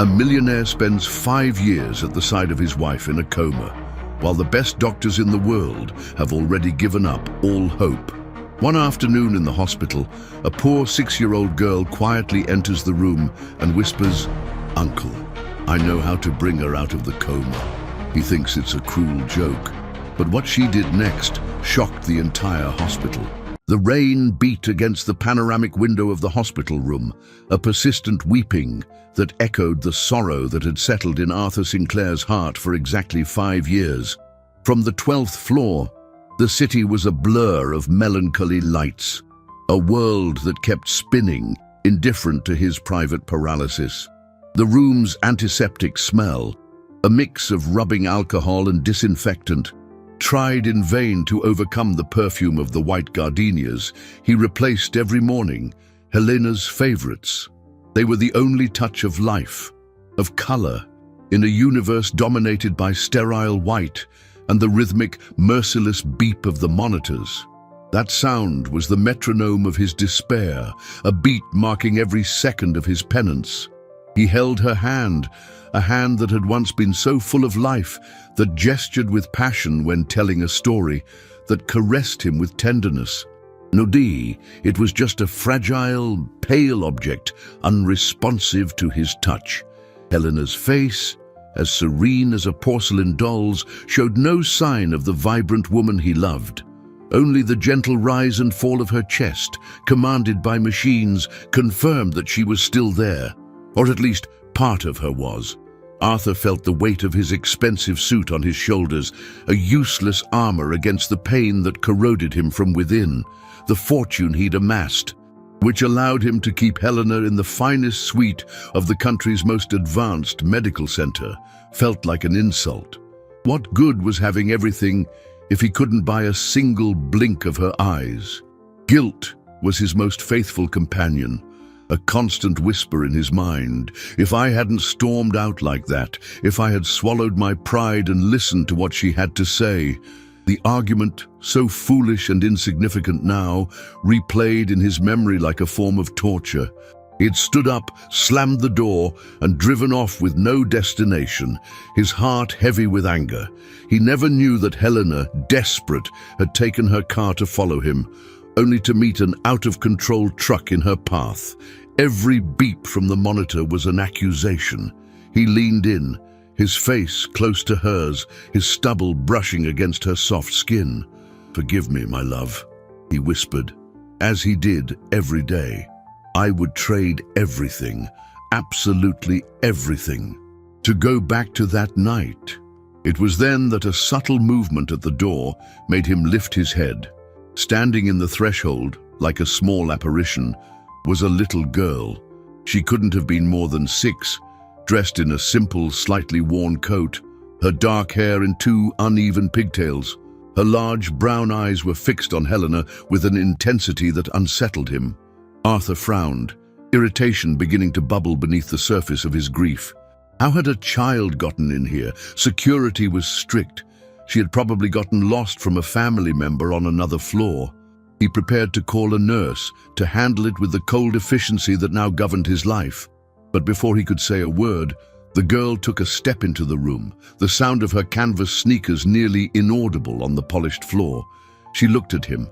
A millionaire spends 5 years at the side of his wife in a coma, while the best doctors in the world have already given up all hope. One afternoon in the hospital, a poor 6-year-old girl quietly enters the room and whispers, "Uncle, I know how to bring her out of the coma." He thinks it's a cruel joke, but what she did next shocked the entire hospital. The rain beat against the panoramic window of the hospital room, a persistent weeping that echoed the sorrow that had settled in Arthur Sinclair's heart for exactly 5 years. From the 12th floor, the city was a blur of melancholy lights, a world that kept spinning, indifferent to his private paralysis. The room's antiseptic smell, a mix of rubbing alcohol and disinfectant, tried in vain to overcome the perfume of the white gardenias he replaced every morning, Helena's favorites. They were the only touch of life, of color, in a universe dominated by sterile white and the rhythmic, merciless beep of the monitors. That sound was the metronome of his despair, a beat marking every second of his penance. He held her hand, a hand that had once been so full of life, that gestured with passion when telling a story, that caressed him with tenderness. Nodi, it was just a fragile, pale object, unresponsive to his touch. Helena's face, as serene as a porcelain doll's, showed no sign of the vibrant woman he loved. Only the gentle rise and fall of her chest, commanded by machines, confirmed that she was still there, or at least part of her was. Arthur felt the weight of his expensive suit on his shoulders, a useless armor against the pain that corroded him from within. The fortune he'd amassed, which allowed him to keep Helena in the finest suite of the country's most advanced medical center, felt like an insult. What good was having everything if he couldn't buy a single blink of her eyes? Guilt was his most faithful companion, a constant whisper in his mind. If I hadn't stormed out like that, if I had swallowed my pride and listened to what she had to say. The argument, so foolish and insignificant now, replayed in his memory like a form of torture. He'd stood up, slammed the door, and driven off with no destination, his heart heavy with anger. He never knew that Helena, desperate, had taken her car to follow him, only to meet an out-of-control truck in her path. Every beep from the monitor was an accusation. He leaned in, his face close to hers, his stubble brushing against her soft skin. "Forgive me, my love," he whispered, as he did every day. "I would trade everything, absolutely everything, to go back to that night." It was then that a subtle movement at the door made him lift his head. Standing in the threshold, like a small apparition, was a little girl. She couldn't have been more than 6, dressed in a simple, slightly worn coat, her dark hair in 2 uneven pigtails. Her large brown eyes were fixed on Helena with an intensity that unsettled him. Arthur frowned, irritation beginning to bubble beneath the surface of his grief. How had a child gotten in here? Security was strict. She had probably gotten lost from a family member on another floor. He prepared to call a nurse to handle it with the cold efficiency that now governed his life. But before he could say a word, the girl took a step into the room, the sound of her canvas sneakers nearly inaudible on the polished floor. She looked at him,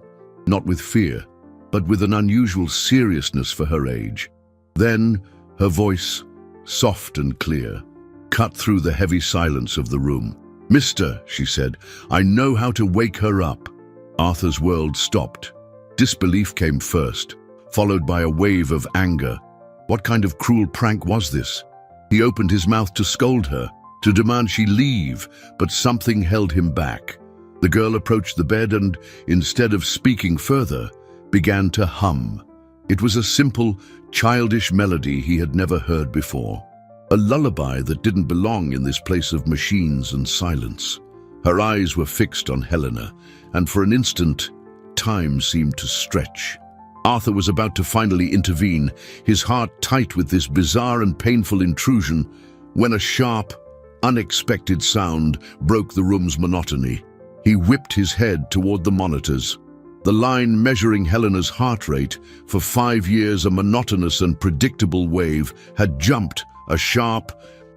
not with fear, but with an unusual seriousness for her age. Then, her voice, soft and clear, cut through the heavy silence of the room. "Mister," she said, "I know how to wake her up." Arthur's world stopped. Disbelief came first, followed by a wave of anger. What kind of cruel prank was this? He opened his mouth to scold her, to demand she leave, but something held him back. The girl approached the bed and, instead of speaking further, began to hum. It was a simple, childish melody he had never heard before. A lullaby that didn't belong in this place of machines and silence. Her eyes were fixed on Helena, and for an instant, time seemed to stretch. Arthur was about to finally intervene, his heart tight with this bizarre and painful intrusion, when a sharp, unexpected sound broke the room's monotony. He whipped his head toward the monitors. The line measuring Helena's heart rate, for 5 years a monotonous and predictable wave, had jumped a sharp,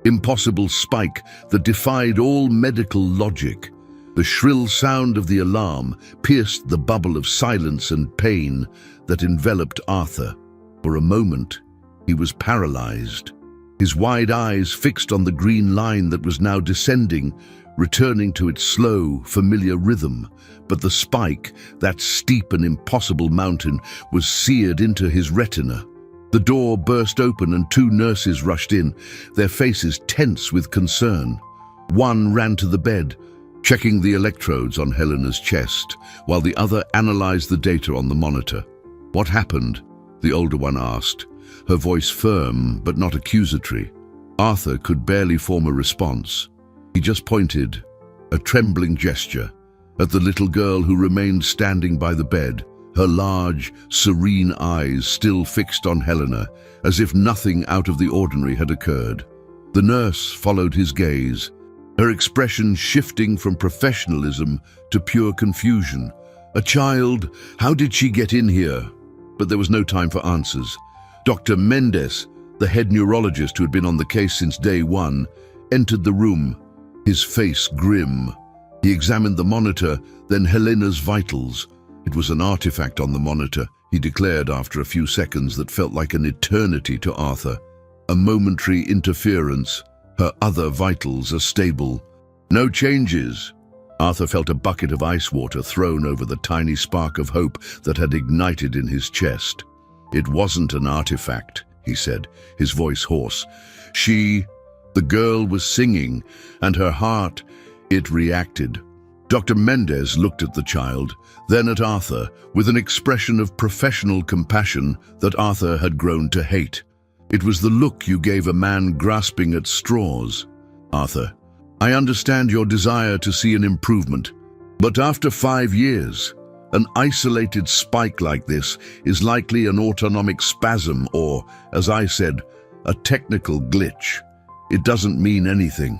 impossible spike that defied all medical logic. The shrill sound of the alarm pierced the bubble of silence and pain that enveloped Arthur. For a moment, he was paralyzed, his wide eyes fixed on the green line that was now descending, returning to its slow, familiar rhythm. But the spike, that steep and impossible mountain, was seared into his retina. The door burst open and two nurses rushed in, their faces tense with concern. One ran to the bed, checking the electrodes on Helena's chest, while the other analyzed the data on the monitor. "What happened?" the older one asked, her voice firm but not accusatory. Arthur could barely form a response. He just pointed, a trembling gesture, at the little girl who remained standing by the bed, her large, serene eyes still fixed on Helena, as if nothing out of the ordinary had occurred. The nurse followed his gaze, her expression shifting from professionalism to pure confusion. "A child? How did she get in here?" But there was no time for answers. Dr. Mendes, the head neurologist who had been on the case since day one, entered the room, his face grim. He examined the monitor, then Helena's vitals. It was an artifact on the monitor, he declared after a few seconds that felt like an eternity to Arthur. A momentary interference. Her other vitals are stable. No changes. Arthur felt a bucket of ice water thrown over the tiny spark of hope that had ignited in his chest. "It wasn't an artifact," he said, his voice hoarse. The girl was singing, and her heart, it reacted." Dr. Mendes looked at the child, then at Arthur, with an expression of professional compassion that Arthur had grown to hate. "It was the look you gave a man grasping at straws. Arthur, I understand your desire to see an improvement, but after 5 years, an isolated spike like this is likely an autonomic spasm or, as I said, a technical glitch. It doesn't mean anything."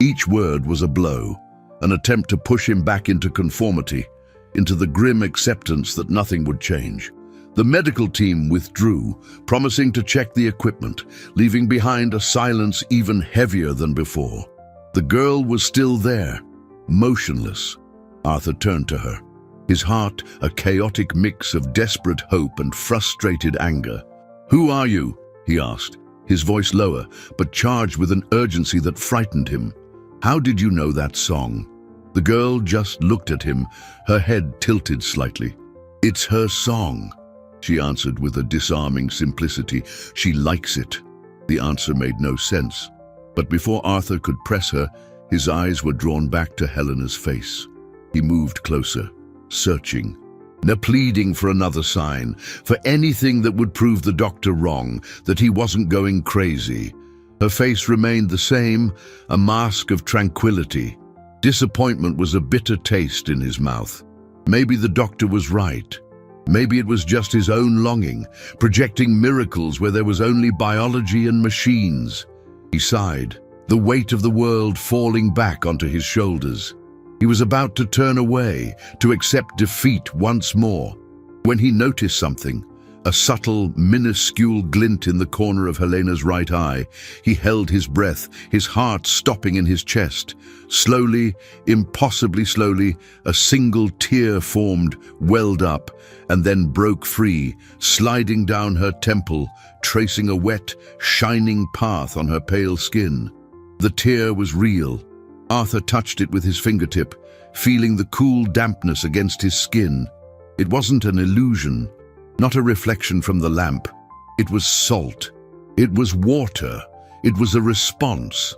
Each word was a blow, an attempt to push him back into conformity, into the grim acceptance that nothing would change. The medical team withdrew, promising to check the equipment, leaving behind a silence even heavier than before. The girl was still there, motionless. Arthur turned to her, his heart a chaotic mix of desperate hope and frustrated anger. "Who are you?" he asked, his voice lower, but charged with an urgency that frightened him. "How did you know that song?" The girl just looked at him, her head tilted slightly. "It's her song," she answered with a disarming simplicity. "She likes it." The answer made no sense. But before Arthur could press her, his eyes were drawn back to Helena's face. He moved closer, searching, pleading for another sign, for anything that would prove the doctor wrong, that he wasn't going crazy. Her face remained the same, a mask of tranquility. Disappointment was a bitter taste in his mouth. Maybe the doctor was right. Maybe it was just his own longing, projecting miracles where there was only biology and machines. He sighed, the weight of the world falling back onto his shoulders. He was about to turn away, to accept defeat once more, when he noticed something, a subtle, minuscule glint in the corner of Helena's right eye. He held his breath, his heart stopping in his chest. Slowly, impossibly slowly, a single tear formed, welled up, and then broke free, sliding down her temple, tracing a wet, shining path on her pale skin. The tear was real. Arthur touched it with his fingertip, feeling the cool dampness against his skin. It wasn't an illusion, not a reflection from the lamp. It was salt. It was water. It was a response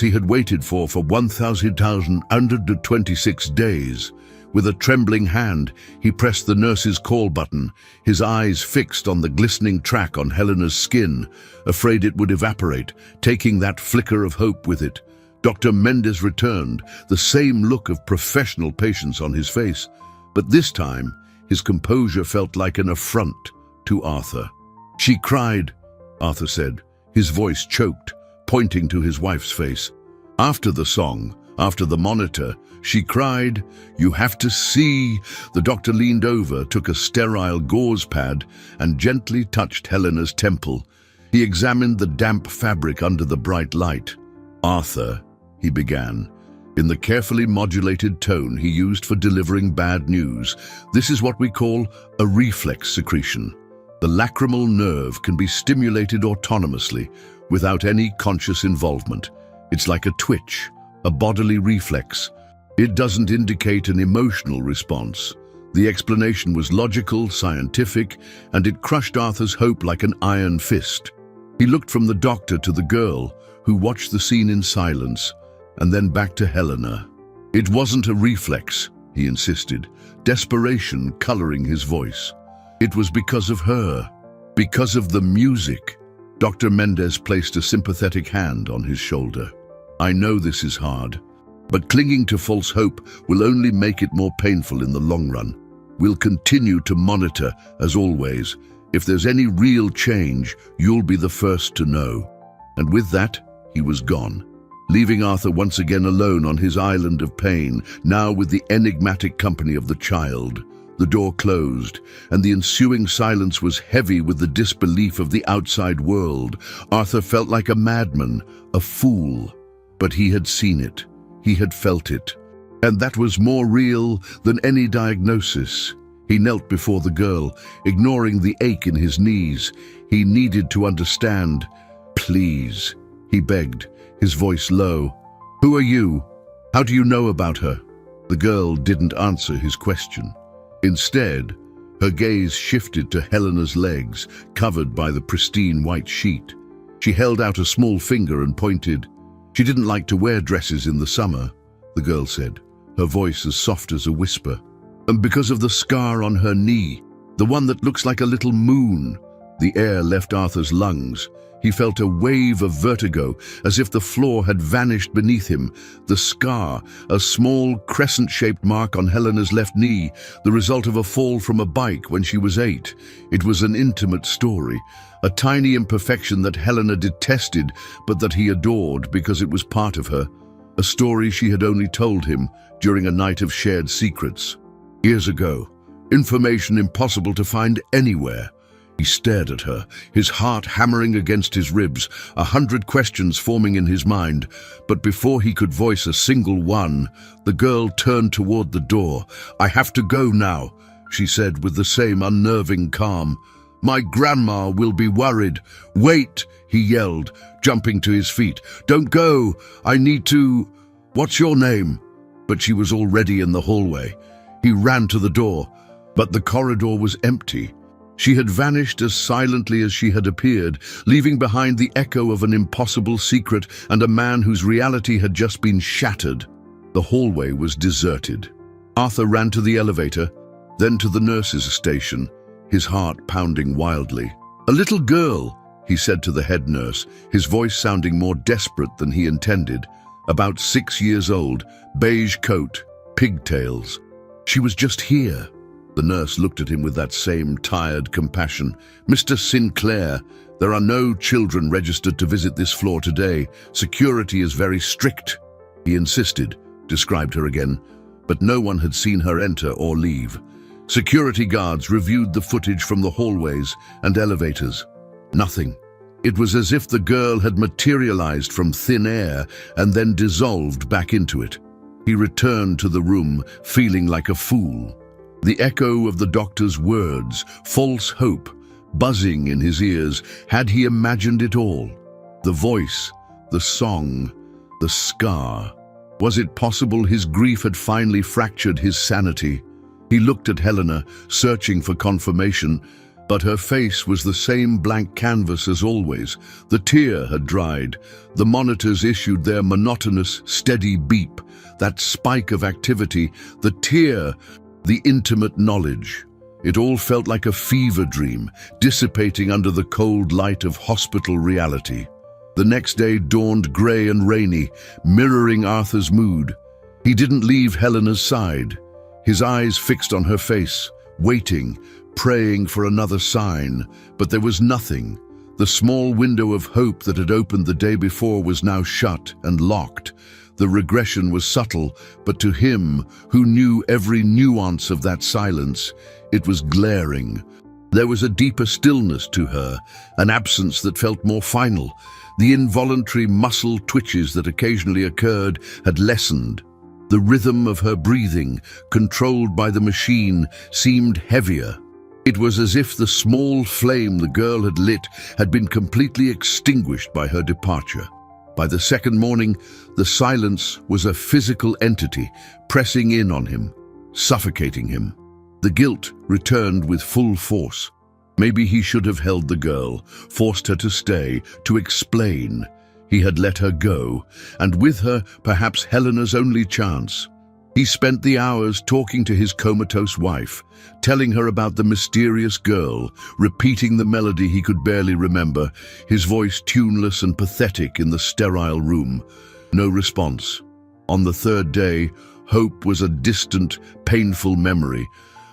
he had waited for 1,126 days. With a trembling hand, he pressed the nurse's call button, his eyes fixed on the glistening track on Helena's skin, afraid it would evaporate, taking that flicker of hope with it. Dr. Mendes returned, the same look of professional patience on his face, but this time his composure felt like an affront to Arthur. "She cried," Arthur said, his voice choked, pointing to his wife's face. "After the song, after the monitor, she cried, 'You have to see.'" The doctor leaned over, took a sterile gauze pad, and gently touched Helena's temple. He examined the damp fabric under the bright light. "Arthur," he began, in the carefully modulated tone he used for delivering bad news, "this is what we call a reflex secretion. The lacrimal nerve can be stimulated autonomously, without any conscious involvement. It's like a twitch, a bodily reflex. It doesn't indicate an emotional response." The explanation was logical, scientific, and it crushed Arthur's hope like an iron fist. He looked from the doctor to the girl, who watched the scene in silence, and then back to Helena. "It wasn't a reflex," he insisted, desperation coloring his voice. "It was because of her, because of the music." Dr. Mendez placed a sympathetic hand on his shoulder. "I know this is hard, but clinging to false hope will only make it more painful in the long run. We'll continue to monitor, as always. If there's any real change, you'll be the first to know." And with that, he was gone, leaving Arthur once again alone on his island of pain, now with the enigmatic company of the child. The door closed, and the ensuing silence was heavy with the disbelief of the outside world. Arthur felt like a madman, a fool. But he had seen it. He had felt it. And that was more real than any diagnosis. He knelt before the girl, ignoring the ache in his knees. He needed to understand. "Please," he begged, his voice low. "Who are you? How do you know about her?" The girl didn't answer his question. Instead, her gaze shifted to Helena's legs, covered by the pristine white sheet. She held out a small finger and pointed. "She didn't like to wear dresses in the summer," the girl said, her voice as soft as a whisper. "And because of the scar on her knee, the one that looks like a little moon." The air left Arthur's lungs. He felt a wave of vertigo, as if the floor had vanished beneath him. The scar, a small crescent-shaped mark on Helena's left knee, the result of a fall from a bike when she was 8. It was an intimate story, a tiny imperfection that Helena detested, but that he adored because it was part of her. A story she had only told him during a night of shared secrets. Years ago, information impossible to find anywhere. He stared at her, his heart hammering against his ribs, 100 questions forming in his mind. But before he could voice a single one, the girl turned toward the door. "I have to go now," she said with the same unnerving calm. "My grandma will be worried." "Wait," he yelled, jumping to his feet. "Don't go. I need to... What's your name?" But she was already in the hallway. He ran to the door, but the corridor was empty. She had vanished as silently as she had appeared, leaving behind the echo of an impossible secret and a man whose reality had just been shattered. The hallway was deserted. Arthur ran to the elevator, then to the nurse's station, his heart pounding wildly. "A little girl," he said to the head nurse, his voice sounding more desperate than he intended. About 6 years old, beige coat, pigtails. "She was just here." The nurse looked at him with that same tired compassion. "Mr. Sinclair, there are no children registered to visit this floor today. Security is very strict." He insisted, described her again, but no one had seen her enter or leave. Security guards reviewed the footage from the hallways and elevators. Nothing. It was as if the girl had materialized from thin air and then dissolved back into it. He returned to the room, feeling like a fool. The echo of the doctor's words, false hope, buzzing in his ears. Had he imagined it all? The voice, the song, the scar. Was it possible his grief had finally fractured his sanity? He looked at Helena, searching for confirmation, but her face was the same blank canvas as always. The tear had dried. The monitors issued their monotonous, steady beep. That spike of activity, the tear, the intimate knowledge. It all felt like a fever dream, dissipating under the cold light of hospital reality. The next day dawned grey and rainy, mirroring Arthur's mood. He didn't leave Helena's side, his eyes fixed on her face, waiting, praying for another sign. But there was nothing. The small window of hope that had opened the day before was now shut and locked. The regression was subtle, but to him, who knew every nuance of that silence, it was glaring. There was a deeper stillness to her, an absence that felt more final. The involuntary muscle twitches that occasionally occurred had lessened. The rhythm of her breathing, controlled by the machine, seemed heavier. It was as if the small flame the girl had lit had been completely extinguished by her departure. By the second morning, the silence was a physical entity pressing in on him, suffocating him. The guilt returned with full force. Maybe he should have held the girl, forced her to stay, to explain. He had let her go, and with her, perhaps Helena's only chance. He spent the hours talking to his comatose wife, telling her about the mysterious girl, repeating the melody he could barely remember, his voice tuneless and pathetic in the sterile room. No response. On the third day, hope was a distant, painful memory.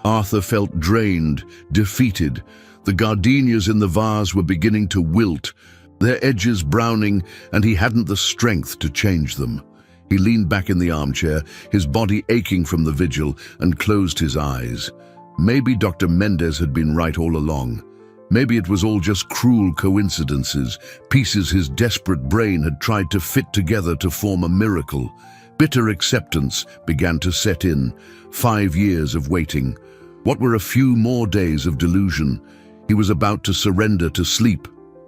Arthur felt drained, defeated. The gardenias in the vase were beginning to wilt, their edges browning, and he hadn't the strength to change them. He leaned back in the armchair, his body aching from the vigil, and closed his eyes. Maybe Dr. Mendez had been right all along. Maybe it was all just cruel coincidences, pieces his desperate brain had tried to fit together to form a miracle. Bitter acceptance began to set in. 5 years of waiting. What were a few more days of delusion? He was about to surrender to sleep,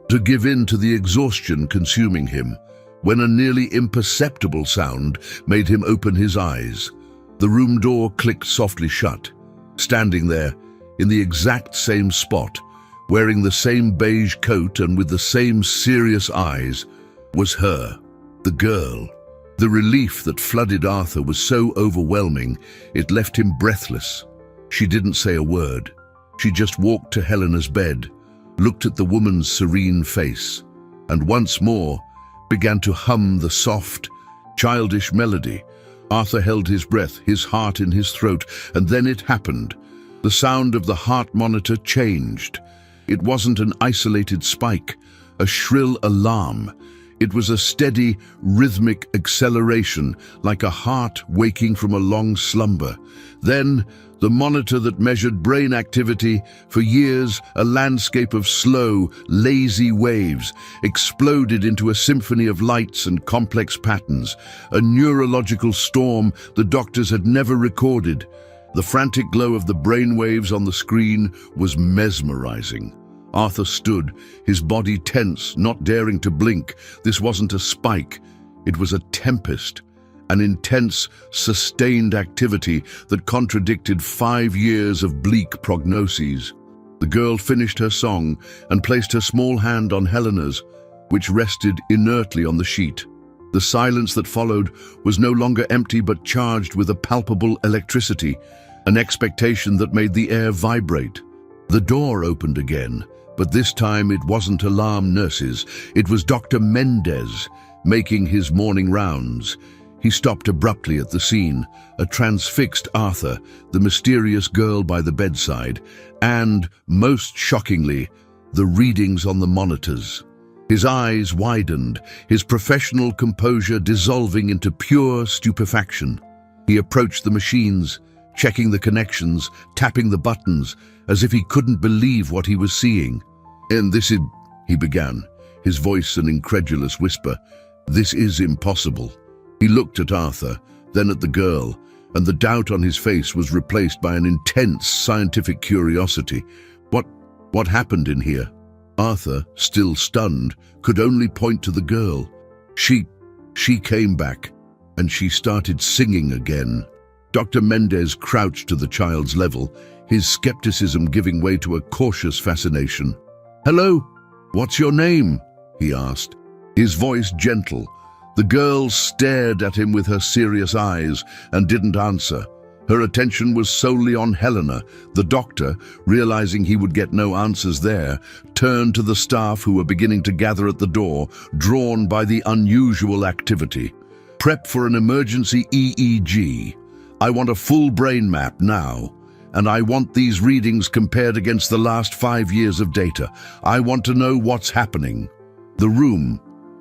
to give in to the exhaustion consuming him, when a nearly imperceptible sound made him open his eyes. The room door clicked softly shut. Standing there, in the exact same spot, wearing the same beige coat and with the same serious eyes, was her, the girl. The relief that flooded Arthur was so overwhelming, it left him breathless. She didn't say a word. She just walked to Helena's bed, looked at the woman's serene face, and once more began to hum the soft, childish melody. Arthur held his breath, his heart in his throat, and then it happened. The sound of the heart monitor changed. It wasn't an isolated spike, a shrill alarm. It was a steady, rhythmic acceleration, like a heart waking from a long slumber. Then, the monitor that measured brain activity, for years a landscape of slow, lazy waves, exploded into a symphony of lights and complex patterns, a neurological storm the doctors had never recorded. The frantic glow of the brain waves on the screen was mesmerizing. Arthur stood, his body tense, not daring to blink. This wasn't a spike, it was a tempest. An intense, sustained activity that contradicted 5 years of bleak prognoses. The girl finished her song and placed her small hand on Helena's, which rested inertly on the sheet. The silence that followed was no longer empty but charged with a palpable electricity, an expectation that made the air vibrate. The door opened again, but this time it wasn't alarm nurses. It was Dr. Mendez, making his morning rounds. He stopped abruptly at the scene, a transfixed Arthur, the mysterious girl by the bedside, and, most shockingly, the readings on the monitors. His eyes widened, his professional composure dissolving into pure stupefaction. He approached the machines, checking the connections, tapping the buttons, as if he couldn't believe what he was seeing. "And this is," he began, his voice an incredulous whisper, "this is impossible." He looked at Arthur, then at the girl, and the doubt on his face was replaced by an intense scientific curiosity. What happened in here? Arthur, still stunned, could only point to the girl. She came back, and she started singing again. Dr. Mendez crouched to the child's level, his skepticism giving way to a cautious fascination. "Hello, what's your name?" he asked, his voice gentle. The girl stared at him with her serious eyes and didn't answer. Her attention was solely on Helena. The doctor, realizing he would get no answers there, turned to the staff who were beginning to gather at the door, drawn by the unusual activity. "Prep for an emergency EEG. I want a full brain map now, and I want these readings compared against the last 5 years of data. I want to know what's happening." The room,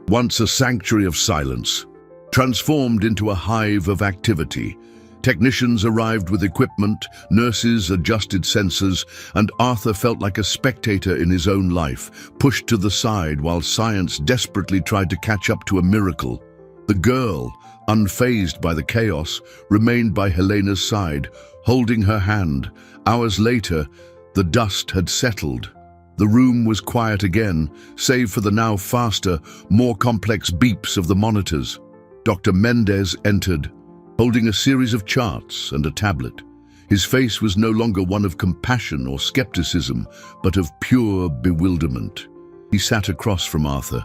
once a sanctuary of silence, transformed into a hive of activity. Technicians arrived with equipment, nurses adjusted sensors, and Arthur felt like a spectator in his own life, pushed to the side while science desperately tried to catch up to a miracle. The girl, unfazed by the chaos, remained by Helena's side, holding her hand. Hours later, the dust had settled. The room was quiet again, save for the now faster, more complex beeps of the monitors. Dr. Mendez entered, holding a series of charts and a tablet. His face was no longer one of compassion or skepticism, but of pure bewilderment. He sat across from Arthur.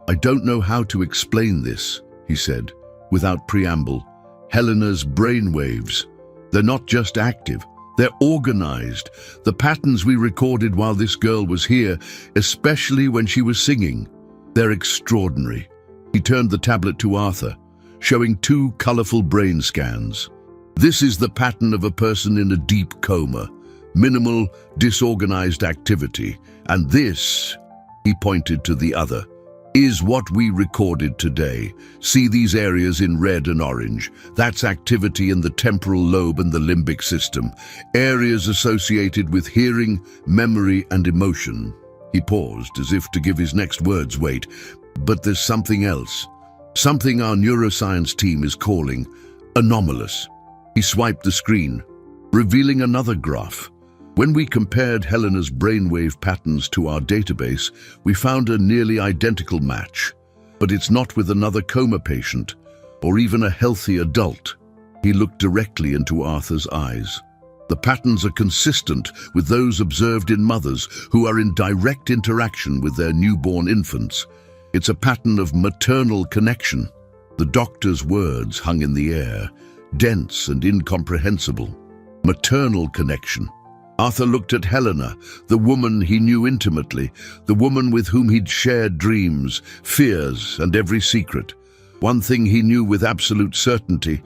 "I don't know how to explain this," he said, without preamble. "Helena's brainwaves. They're not just active, they're organized. The patterns we recorded while this girl was here, especially when she was singing, they're extraordinary." He turned the tablet to Arthur, showing 2 colorful brain scans. "This is the pattern of a person in a deep coma, minimal, disorganized activity. And this," he pointed to the other, "is what we recorded today. See these areas in red and orange? That's activity in the temporal lobe and the limbic system, areas associated with hearing, memory, and emotion." He paused as if to give his next words weight. "But there's something else. Something our neuroscience team is calling anomalous." He swiped the screen, revealing another graph. When we compared Helena's brainwave patterns to our database, we found a nearly identical match. But it's not with another coma patient, or even a healthy adult. He looked directly into Arthur's eyes. "The patterns are consistent with those observed in mothers who are in direct interaction with their newborn infants. It's a pattern of maternal connection." The doctor's words hung in the air, dense and incomprehensible. Maternal connection. Arthur looked at Helena, the woman he knew intimately, the woman with whom he'd shared dreams, fears, and every secret. One thing he knew with absolute certainty: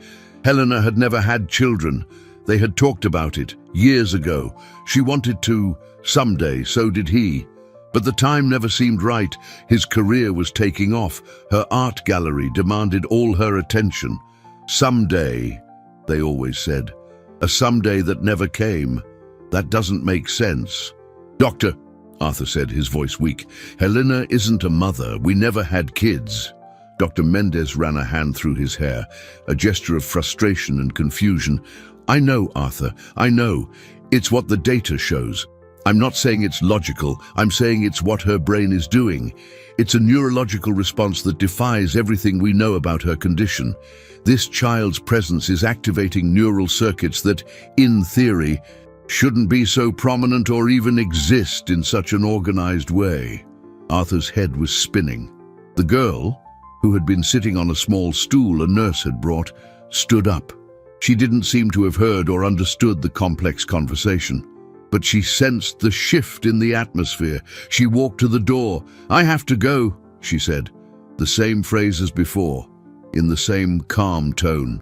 Helena had never had children. They had talked about it years ago. She wanted to, someday, so did he. But the time never seemed right. His career was taking off. Her art gallery demanded all her attention. Someday, they always said. A someday that never came. That doesn't make sense. "Doctor," Arthur said, his voice weak, "Helena isn't a mother. We never had kids." Dr. Mendez ran a hand through his hair, a gesture of frustration and confusion. "I know, Arthur, I know. It's what the data shows. I'm not saying it's logical, I'm saying it's what her brain is doing. It's a neurological response that defies everything we know about her condition. This child's presence is activating neural circuits that, in theory, shouldn't be so prominent or even exist in such an organized way." Arthur's head was spinning. The girl, who had been sitting on a small stool a nurse had brought, stood up. She didn't seem to have heard or understood the complex conversation. But she sensed the shift in the atmosphere. She walked to the door. "I have to go," she said, the same phrase as before, in the same calm tone.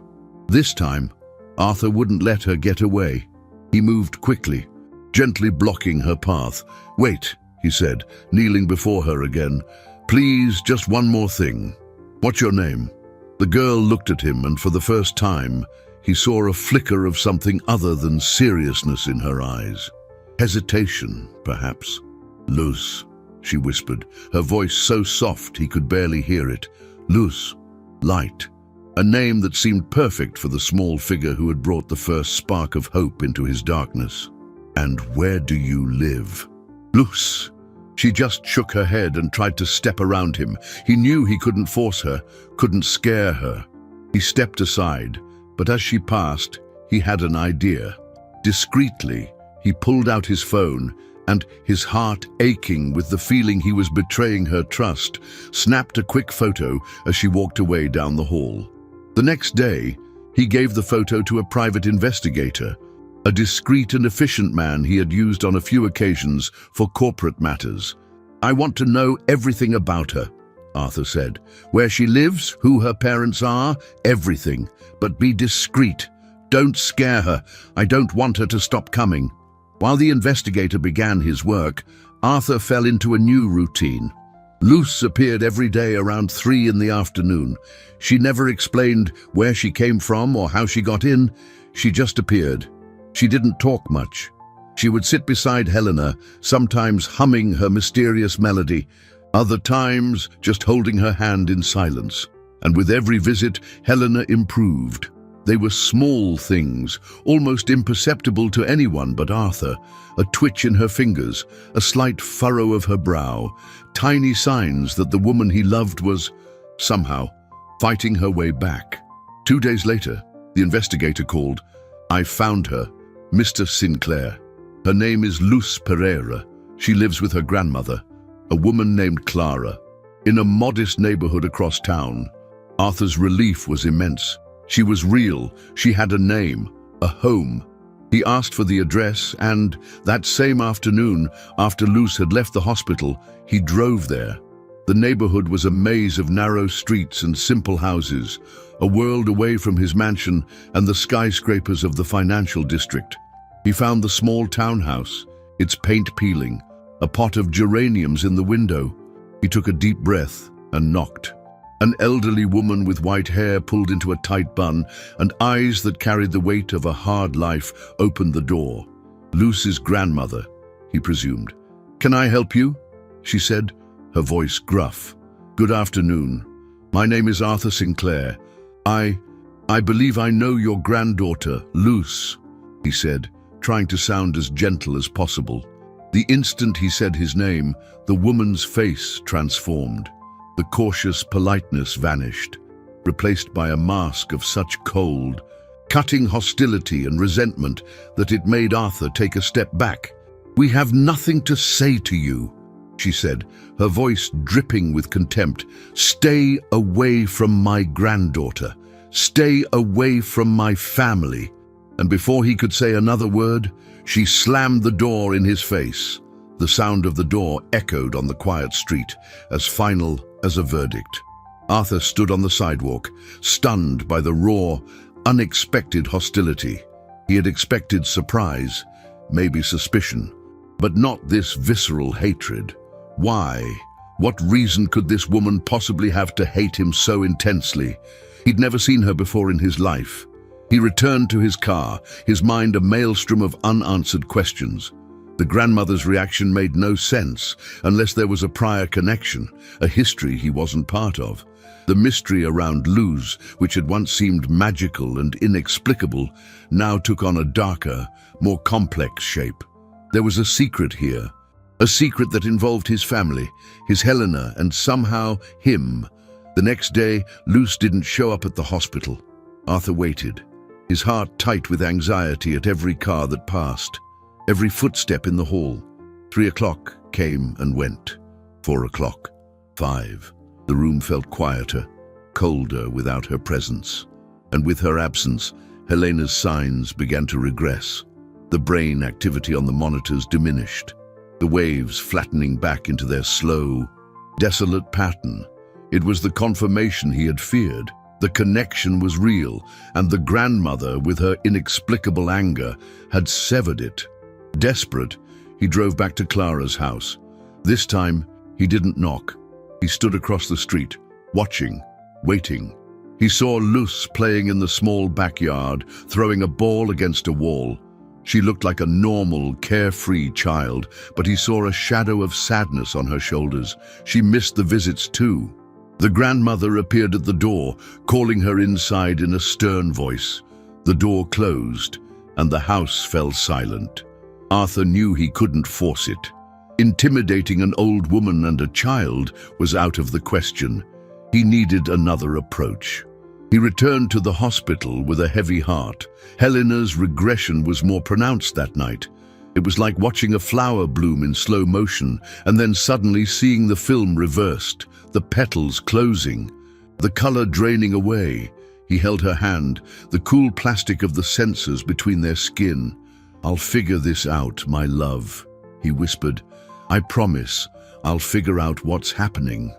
This time, Arthur wouldn't let her get away. He moved quickly, gently blocking her path. "Wait," he said, kneeling before her again. "Please, just one more thing. What's your name?" The girl looked at him, and for the first time, he saw a flicker of something other than seriousness in her eyes. Hesitation, perhaps. "Luz," she whispered, her voice so soft he could barely hear it. "Luz, light." A name that seemed perfect for the small figure who had brought the first spark of hope into his darkness. "And where do you live?" "Luz." She just shook her head and tried to step around him. He knew he couldn't force her, couldn't scare her. He stepped aside, but as she passed, he had an idea. Discreetly, he pulled out his phone and, his heart aching with the feeling he was betraying her trust, snapped a quick photo as she walked away down the hall. The next day, he gave the photo to a private investigator, a discreet and efficient man he had used on a few occasions for corporate matters. "I want to know everything about her," Arthur said. "Where she lives, who her parents are, everything. But be discreet. Don't scare her. I don't want her to stop coming." While the investigator began his work, Arthur fell into a new routine. Luce appeared every day around 3 in the afternoon. She never explained where she came from or how she got in. She just appeared. She didn't talk much. She would sit beside Helena, sometimes humming her mysterious melody, other times just holding her hand in silence. And with every visit, Helena improved. They were small things, almost imperceptible to anyone but Arthur. A twitch in her fingers, a slight furrow of her brow, tiny signs that the woman he loved was, somehow, fighting her way back. 2 days later, the investigator called. "I found her, Mr. Sinclair. Her name is Luce Pereira. She lives with her grandmother, a woman named Clara, in a modest neighborhood across town." Arthur's relief was immense. She was real. She had a name, a home. He asked for the address, and that same afternoon, after Luce had left the hospital, he drove there. The neighborhood was a maze of narrow streets and simple houses, a world away from his mansion and the skyscrapers of the financial district. He found the small townhouse, its paint peeling, a pot of geraniums in the window. He took a deep breath and knocked. An elderly woman with white hair pulled into a tight bun and eyes that carried the weight of a hard life opened the door. Luce's grandmother, he presumed. "Can I help you?" she said, her voice gruff. "Good afternoon. My name is Arthur Sinclair. I believe I know your granddaughter, Luce," he said, trying to sound as gentle as possible. The instant he said his name, the woman's face transformed. The cautious politeness vanished, replaced by a mask of such cold, cutting hostility and resentment that it made Arthur take a step back. "We have nothing to say to you," she said, her voice dripping with contempt. "Stay away from my granddaughter. Stay away from my family." And before he could say another word, she slammed the door in his face. The sound of the door echoed on the quiet street, as final as a verdict. Arthur stood on the sidewalk, stunned by the raw, unexpected hostility. He had expected surprise, maybe suspicion, but not this visceral hatred. Why? What reason could this woman possibly have to hate him so intensely? He'd never seen her before in his life. He returned to his car, his mind a maelstrom of unanswered questions. The grandmother's reaction made no sense unless there was a prior connection, a history he wasn't part of. The mystery around Luce, which had once seemed magical and inexplicable, now took on a darker, more complex shape. There was a secret here, a secret that involved his family, his Helena, and somehow him. The next day, Luce didn't show up at the hospital. Arthur waited, his heart tight with anxiety at every car that passed, every footstep in the hall. 3 o'clock came and went. 4 o'clock. 5. The room felt quieter, colder without her presence. And with her absence, Helena's signs began to regress. The brain activity on the monitors diminished, the waves flattening back into their slow, desolate pattern. It was the confirmation he had feared. The connection was real, and the grandmother, with her inexplicable anger, had severed it. Desperate, he drove back to Clara's house. This time, he didn't knock. He stood across the street, watching, waiting. He saw Luce playing in the small backyard, throwing a ball against a wall. She looked like a normal, carefree child, but he saw a shadow of sadness on her shoulders. She missed the visits too. The grandmother appeared at the door, calling her inside in a stern voice. The door closed, and the house fell silent. Arthur knew he couldn't force it. Intimidating an old woman and a child was out of the question. He needed another approach. He returned to the hospital with a heavy heart. Helena's regression was more pronounced that night. It was like watching a flower bloom in slow motion and then suddenly seeing the film reversed, the petals closing, the color draining away. He held her hand, the cool plastic of the sensors between their skin. "I'll figure this out, my love," he whispered. "I promise, I'll figure out what's happening."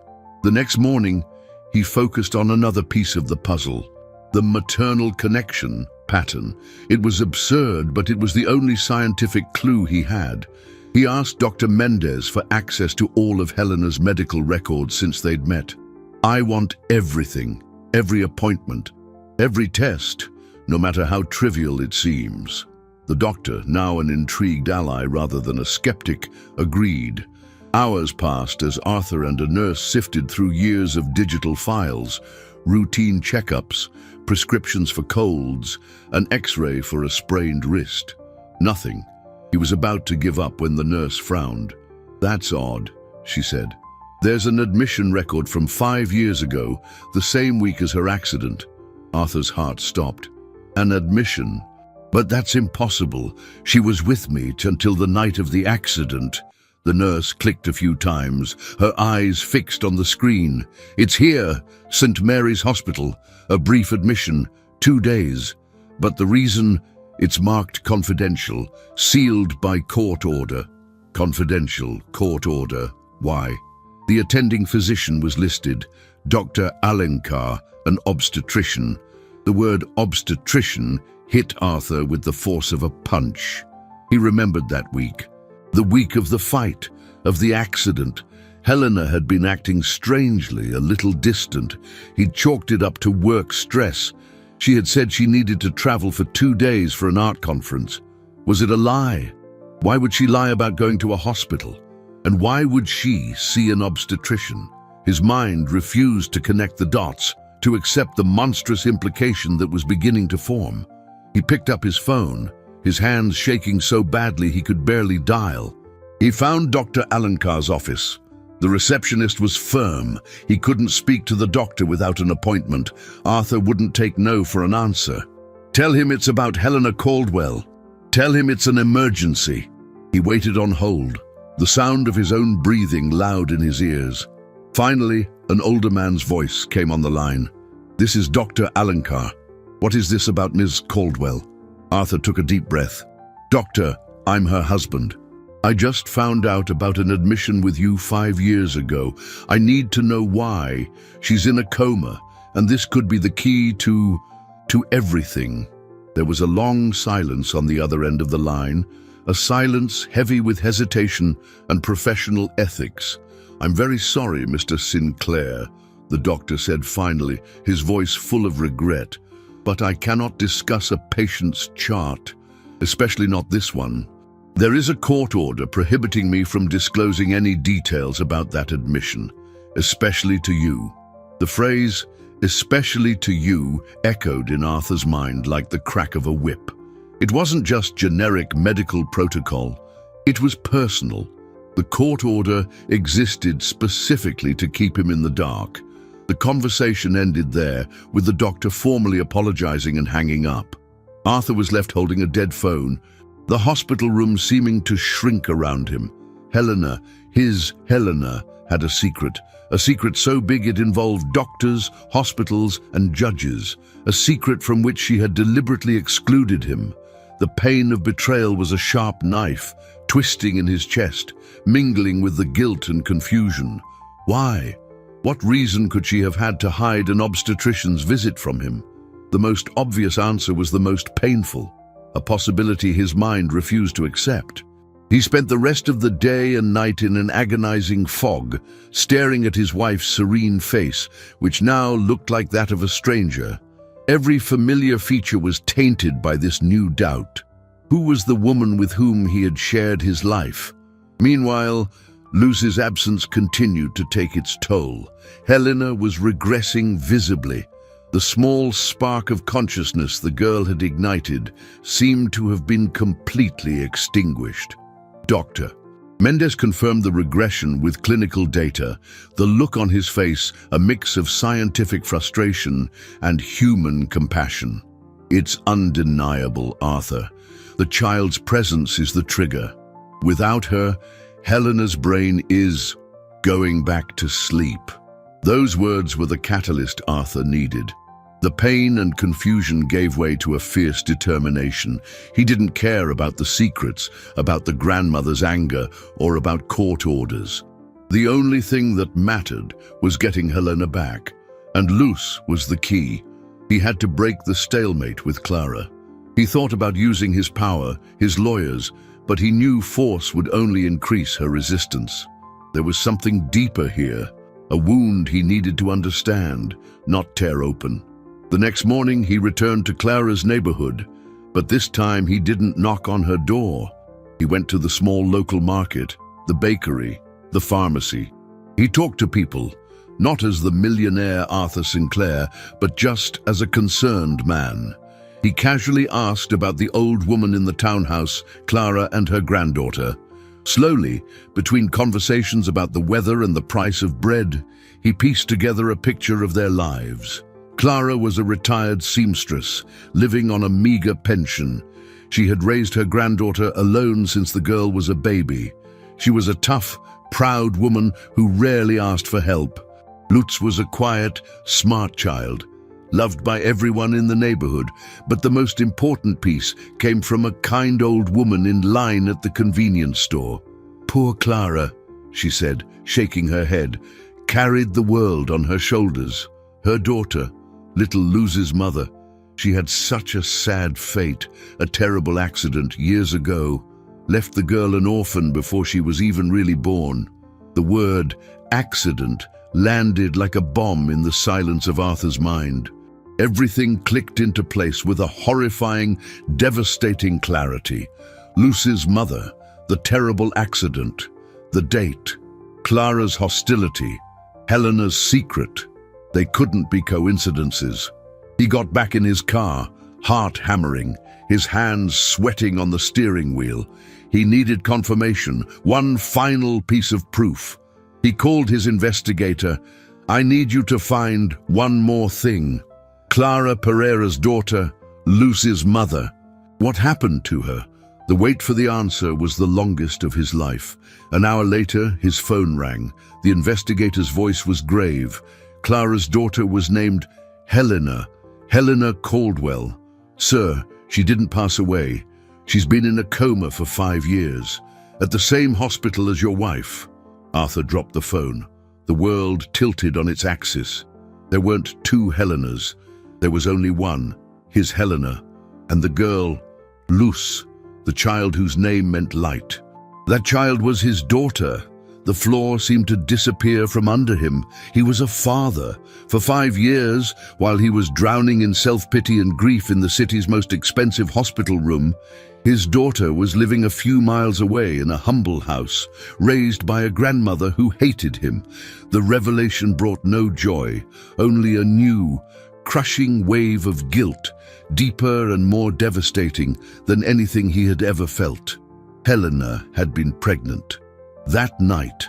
The next morning, he focused on another piece of the puzzle, the maternal connection pattern. It was absurd, but it was the only scientific clue he had. He asked Dr. Mendez for access to all of Helena's medical records since they'd met. "I want everything, every appointment, every test, no matter how trivial it seems." The doctor, now an intrigued ally rather than a skeptic, agreed. Hours passed as Arthur and a nurse sifted through years of digital files, routine checkups, prescriptions for colds, an X-ray for a sprained wrist. Nothing. He was about to give up when the nurse frowned. "That's odd," she said. "There's an admission record from 5 years ago, the same week as her accident." Arthur's heart stopped. "An admission? But that's impossible. She was with me until the night of the accident." The nurse clicked a few times, her eyes fixed on the screen. "It's here, St. Mary's Hospital. A brief admission, 2 days. But the reason? It's marked confidential, sealed by court order." Confidential, court order. Why? The attending physician was listed, Dr. Alencar, an obstetrician. The word obstetrician hit Arthur with the force of a punch. He remembered that week. The week of the fight, of the accident. Helena had been acting strangely, a little distant. He'd chalked it up to work stress. She had said she needed to travel for 2 days for an art conference. Was it a lie? Why would she lie about going to a hospital? And why would she see an obstetrician? His mind refused to connect the dots, to accept the monstrous implication that was beginning to form. He picked up his phone, his hands shaking so badly he could barely dial. He found Dr. Alencar's office. The receptionist was firm. He couldn't speak to the doctor without an appointment. Arthur wouldn't take no for an answer. "Tell him it's about Helena Caldwell. Tell him it's an emergency." He waited on hold, the sound of his own breathing loud in his ears. Finally, an older man's voice came on the line. "This is Dr. Alencar. What is this about Ms. Caldwell?" Arthur took a deep breath. "Doctor, I'm her husband. I just found out about an admission with you 5 years ago. I need to know why. She's in a coma, and this could be the key to everything." There was a long silence on the other end of the line, a silence heavy with hesitation and professional ethics. "I'm very sorry, Mr. Sinclair," the doctor said finally, his voice full of regret, "but I cannot discuss a patient's chart, especially not this one. There is a court order prohibiting me from disclosing any details about that admission, especially to you." The phrase, "especially to you," echoed in Arthur's mind like the crack of a whip. It wasn't just generic medical protocol. It was personal. The court order existed specifically to keep him in the dark. The conversation ended there, with the doctor formally apologizing and hanging up. Arthur was left holding a dead phone, the hospital room seeming to shrink around him. Helena, his Helena, had a secret so big it involved doctors, hospitals, and judges, a secret from which she had deliberately excluded him. The pain of betrayal was a sharp knife, twisting in his chest, mingling with the guilt and confusion. Why? What reason could she have had to hide an obstetrician's visit from him? The most obvious answer was the most painful, a possibility his mind refused to accept. He spent the rest of the day and night in an agonizing fog, staring at his wife's serene face, which now looked like that of a stranger. Every familiar feature was tainted by this new doubt. Who was the woman with whom he had shared his life? Meanwhile, Lucy's absence continued to take its toll. Helena was regressing visibly. The small spark of consciousness the girl had ignited seemed to have been completely extinguished. Doctor. Mendez confirmed the regression with clinical data, the look on his face a mix of scientific frustration and human compassion. "It's undeniable, Arthur. The child's presence is the trigger. Without her, Helena's brain is going back to sleep." Those words were the catalyst Arthur needed. The pain and confusion gave way to a fierce determination. He didn't care about the secrets, about the grandmother's anger, or about court orders. The only thing that mattered was getting Helena back, and Luz was the key. He had to break the stalemate with Clara. He thought about using his power, his lawyers, but he knew force would only increase her resistance. There was something deeper here, a wound he needed to understand, not tear open. The next morning he returned to Clara's neighborhood, but this time he didn't knock on her door. He went to the small local market, the bakery, the pharmacy. He talked to people, not as the millionaire Arthur Sinclair, but just as a concerned man. He casually asked about the old woman in the townhouse, Clara, and her granddaughter. Slowly, between conversations about the weather and the price of bread, he pieced together a picture of their lives. Clara was a retired seamstress, living on a meager pension. She had raised her granddaughter alone since the girl was a baby. She was a tough, proud woman who rarely asked for help. Lutz was a quiet, smart child, loved by everyone in the neighborhood, but the most important piece came from a kind old woman in line at the convenience store. Poor Clara, she said, shaking her head, carried the world on her shoulders. Her daughter, little Luz's mother, she had such a sad fate. A terrible accident years ago left the girl an orphan before she was even really born. The word accident landed like a bomb in the silence of Arthur's mind. Everything clicked into place with a horrifying, devastating clarity. Lucy's mother, the terrible accident, the date, Clara's hostility, Helena's secret. They couldn't be coincidences. He got back in his car, heart hammering, his hands sweating on the steering wheel. He needed confirmation, one final piece of proof. He called his investigator. "I need you to find one more thing. Clara Pereira's daughter, Lucy's mother. What happened to her?" The wait for the answer was the longest of his life. An hour later, his phone rang. The investigator's voice was grave. Clara's daughter was named Helena Caldwell. "Sir, she didn't pass away. She's been in a coma for 5 years. At the same hospital as your wife." Arthur dropped the phone. The world tilted on its axis. There weren't two Helenas. There was only one, his Helena, and the girl, Luz, the child whose name meant light. That child was his daughter. The floor seemed to disappear from under him. He was a father. For 5 years, while he was drowning in self-pity and grief in the city's most expensive hospital room, his daughter was living a few miles away in a humble house, raised by a grandmother who hated him. The revelation brought no joy, only a new, crushing wave of guilt, deeper and more devastating than anything he had ever felt. Helena had been pregnant. That night,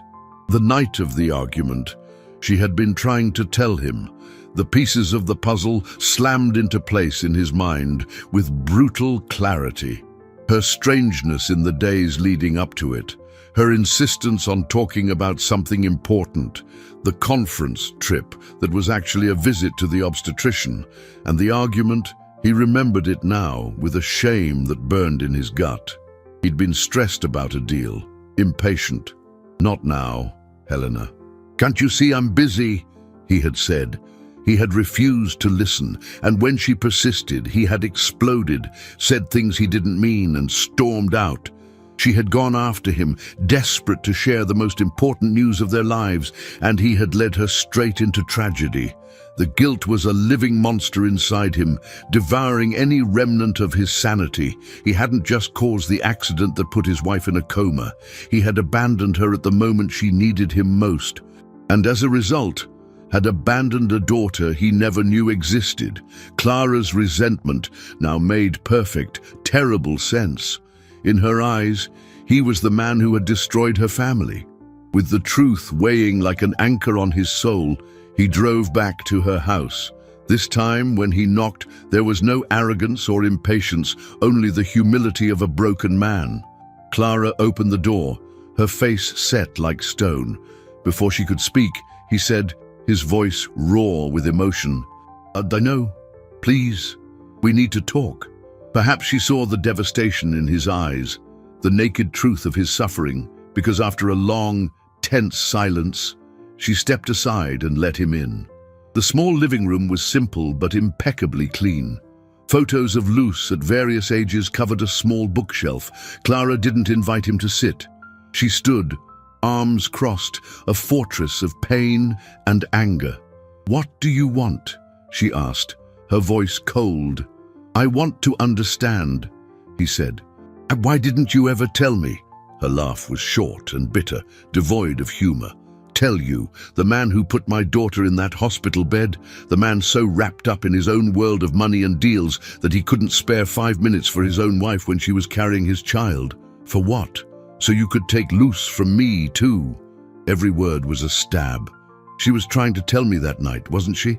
the night of the argument, she had been trying to tell him. The pieces of the puzzle slammed into place in his mind with brutal clarity. Her strangeness in the days leading up to it, her insistence on talking about something important, the conference trip that was actually a visit to the obstetrician, and the argument, he remembered it now with a shame that burned in his gut. He'd been stressed about a deal, impatient. "Not now, Helena. Can't you see I'm busy?" he had said. He had refused to listen, and when she persisted, he had exploded, said things he didn't mean, and stormed out. She had gone after him, desperate to share the most important news of their lives, and he had led her straight into tragedy. The guilt was a living monster inside him, devouring any remnant of his sanity. He hadn't just caused the accident that put his wife in a coma. He had abandoned her at the moment she needed him most, and as a result, had abandoned a daughter he never knew existed. Clara's resentment now made perfect, terrible sense. In her eyes, he was the man who had destroyed her family. With the truth weighing like an anchor on his soul, he drove back to her house. This time, when he knocked, there was no arrogance or impatience, only the humility of a broken man. Clara opened the door, her face set like stone. Before she could speak, he said, his voice raw with emotion, "I know. Please, we need to talk." Perhaps she saw the devastation in his eyes, the naked truth of his suffering, because after a long, tense silence, she stepped aside and let him in. The small living room was simple but impeccably clean. Photos of Luce at various ages covered a small bookshelf. Clara didn't invite him to sit. She stood, arms crossed, a fortress of pain and anger. "What do you want?" she asked, her voice cold. "I want to understand," he said. "Why didn't you ever tell me?" Her laugh was short and bitter, devoid of humor. "Tell you, the man who put my daughter in that hospital bed, the man so wrapped up in his own world of money and deals that he couldn't spare 5 minutes for his own wife when she was carrying his child. For what? So you could take Luce from me too." Every word was a stab. "She was trying to tell me that night, wasn't she?"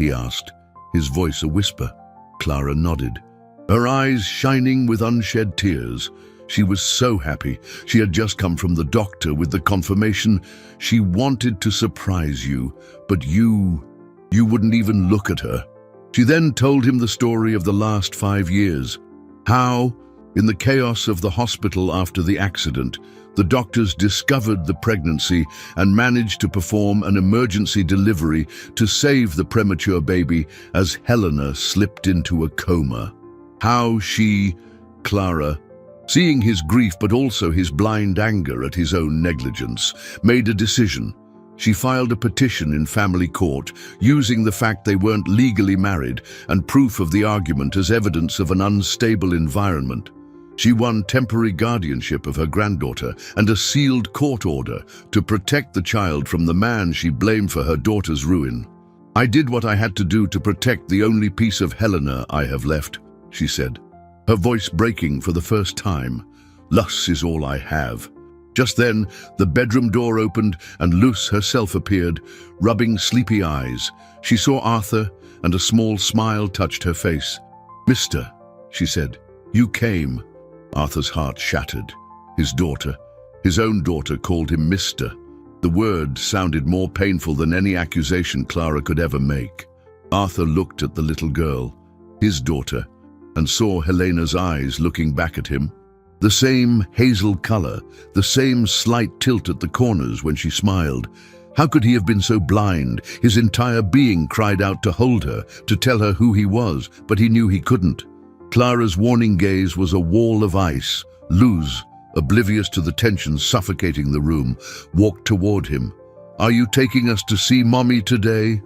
he asked, his voice a whisper. Clara nodded, her eyes shining with unshed tears. She was so happy. She had just come from the doctor with the confirmation. She wanted to surprise you, but you wouldn't even look at her. She then told him the story of the last 5 years. How, in the chaos of the hospital after the accident, the doctors discovered the pregnancy and managed to perform an emergency delivery to save the premature baby as Helena slipped into a coma. How she, Clara, seeing his grief but also his blind anger at his own negligence, made a decision. She filed a petition in family court, using the fact they weren't legally married and proof of the argument as evidence of an unstable environment. She won temporary guardianship of her granddaughter and a sealed court order to protect the child from the man she blamed for her daughter's ruin. "I did what I had to do to protect the only piece of Helena I have left," she said, her voice breaking for the first time. "Luce is all I have." Just then, the bedroom door opened and Luce herself appeared, rubbing sleepy eyes. She saw Arthur and a small smile touched her face. "Mister," she said, "you came." Arthur's heart shattered. His own daughter called him Mister. The word sounded more painful than any accusation Clara could ever make. Arthur looked at the little girl, his daughter, and saw Helena's eyes looking back at him. The same hazel color, the same slight tilt at the corners when she smiled. How could he have been so blind? His entire being cried out to hold her, to tell her who he was, but he knew he couldn't. Clara's warning gaze was a wall of ice. Luz, oblivious to the tension suffocating the room, walked toward him. "Are you taking us to see Mommy today?"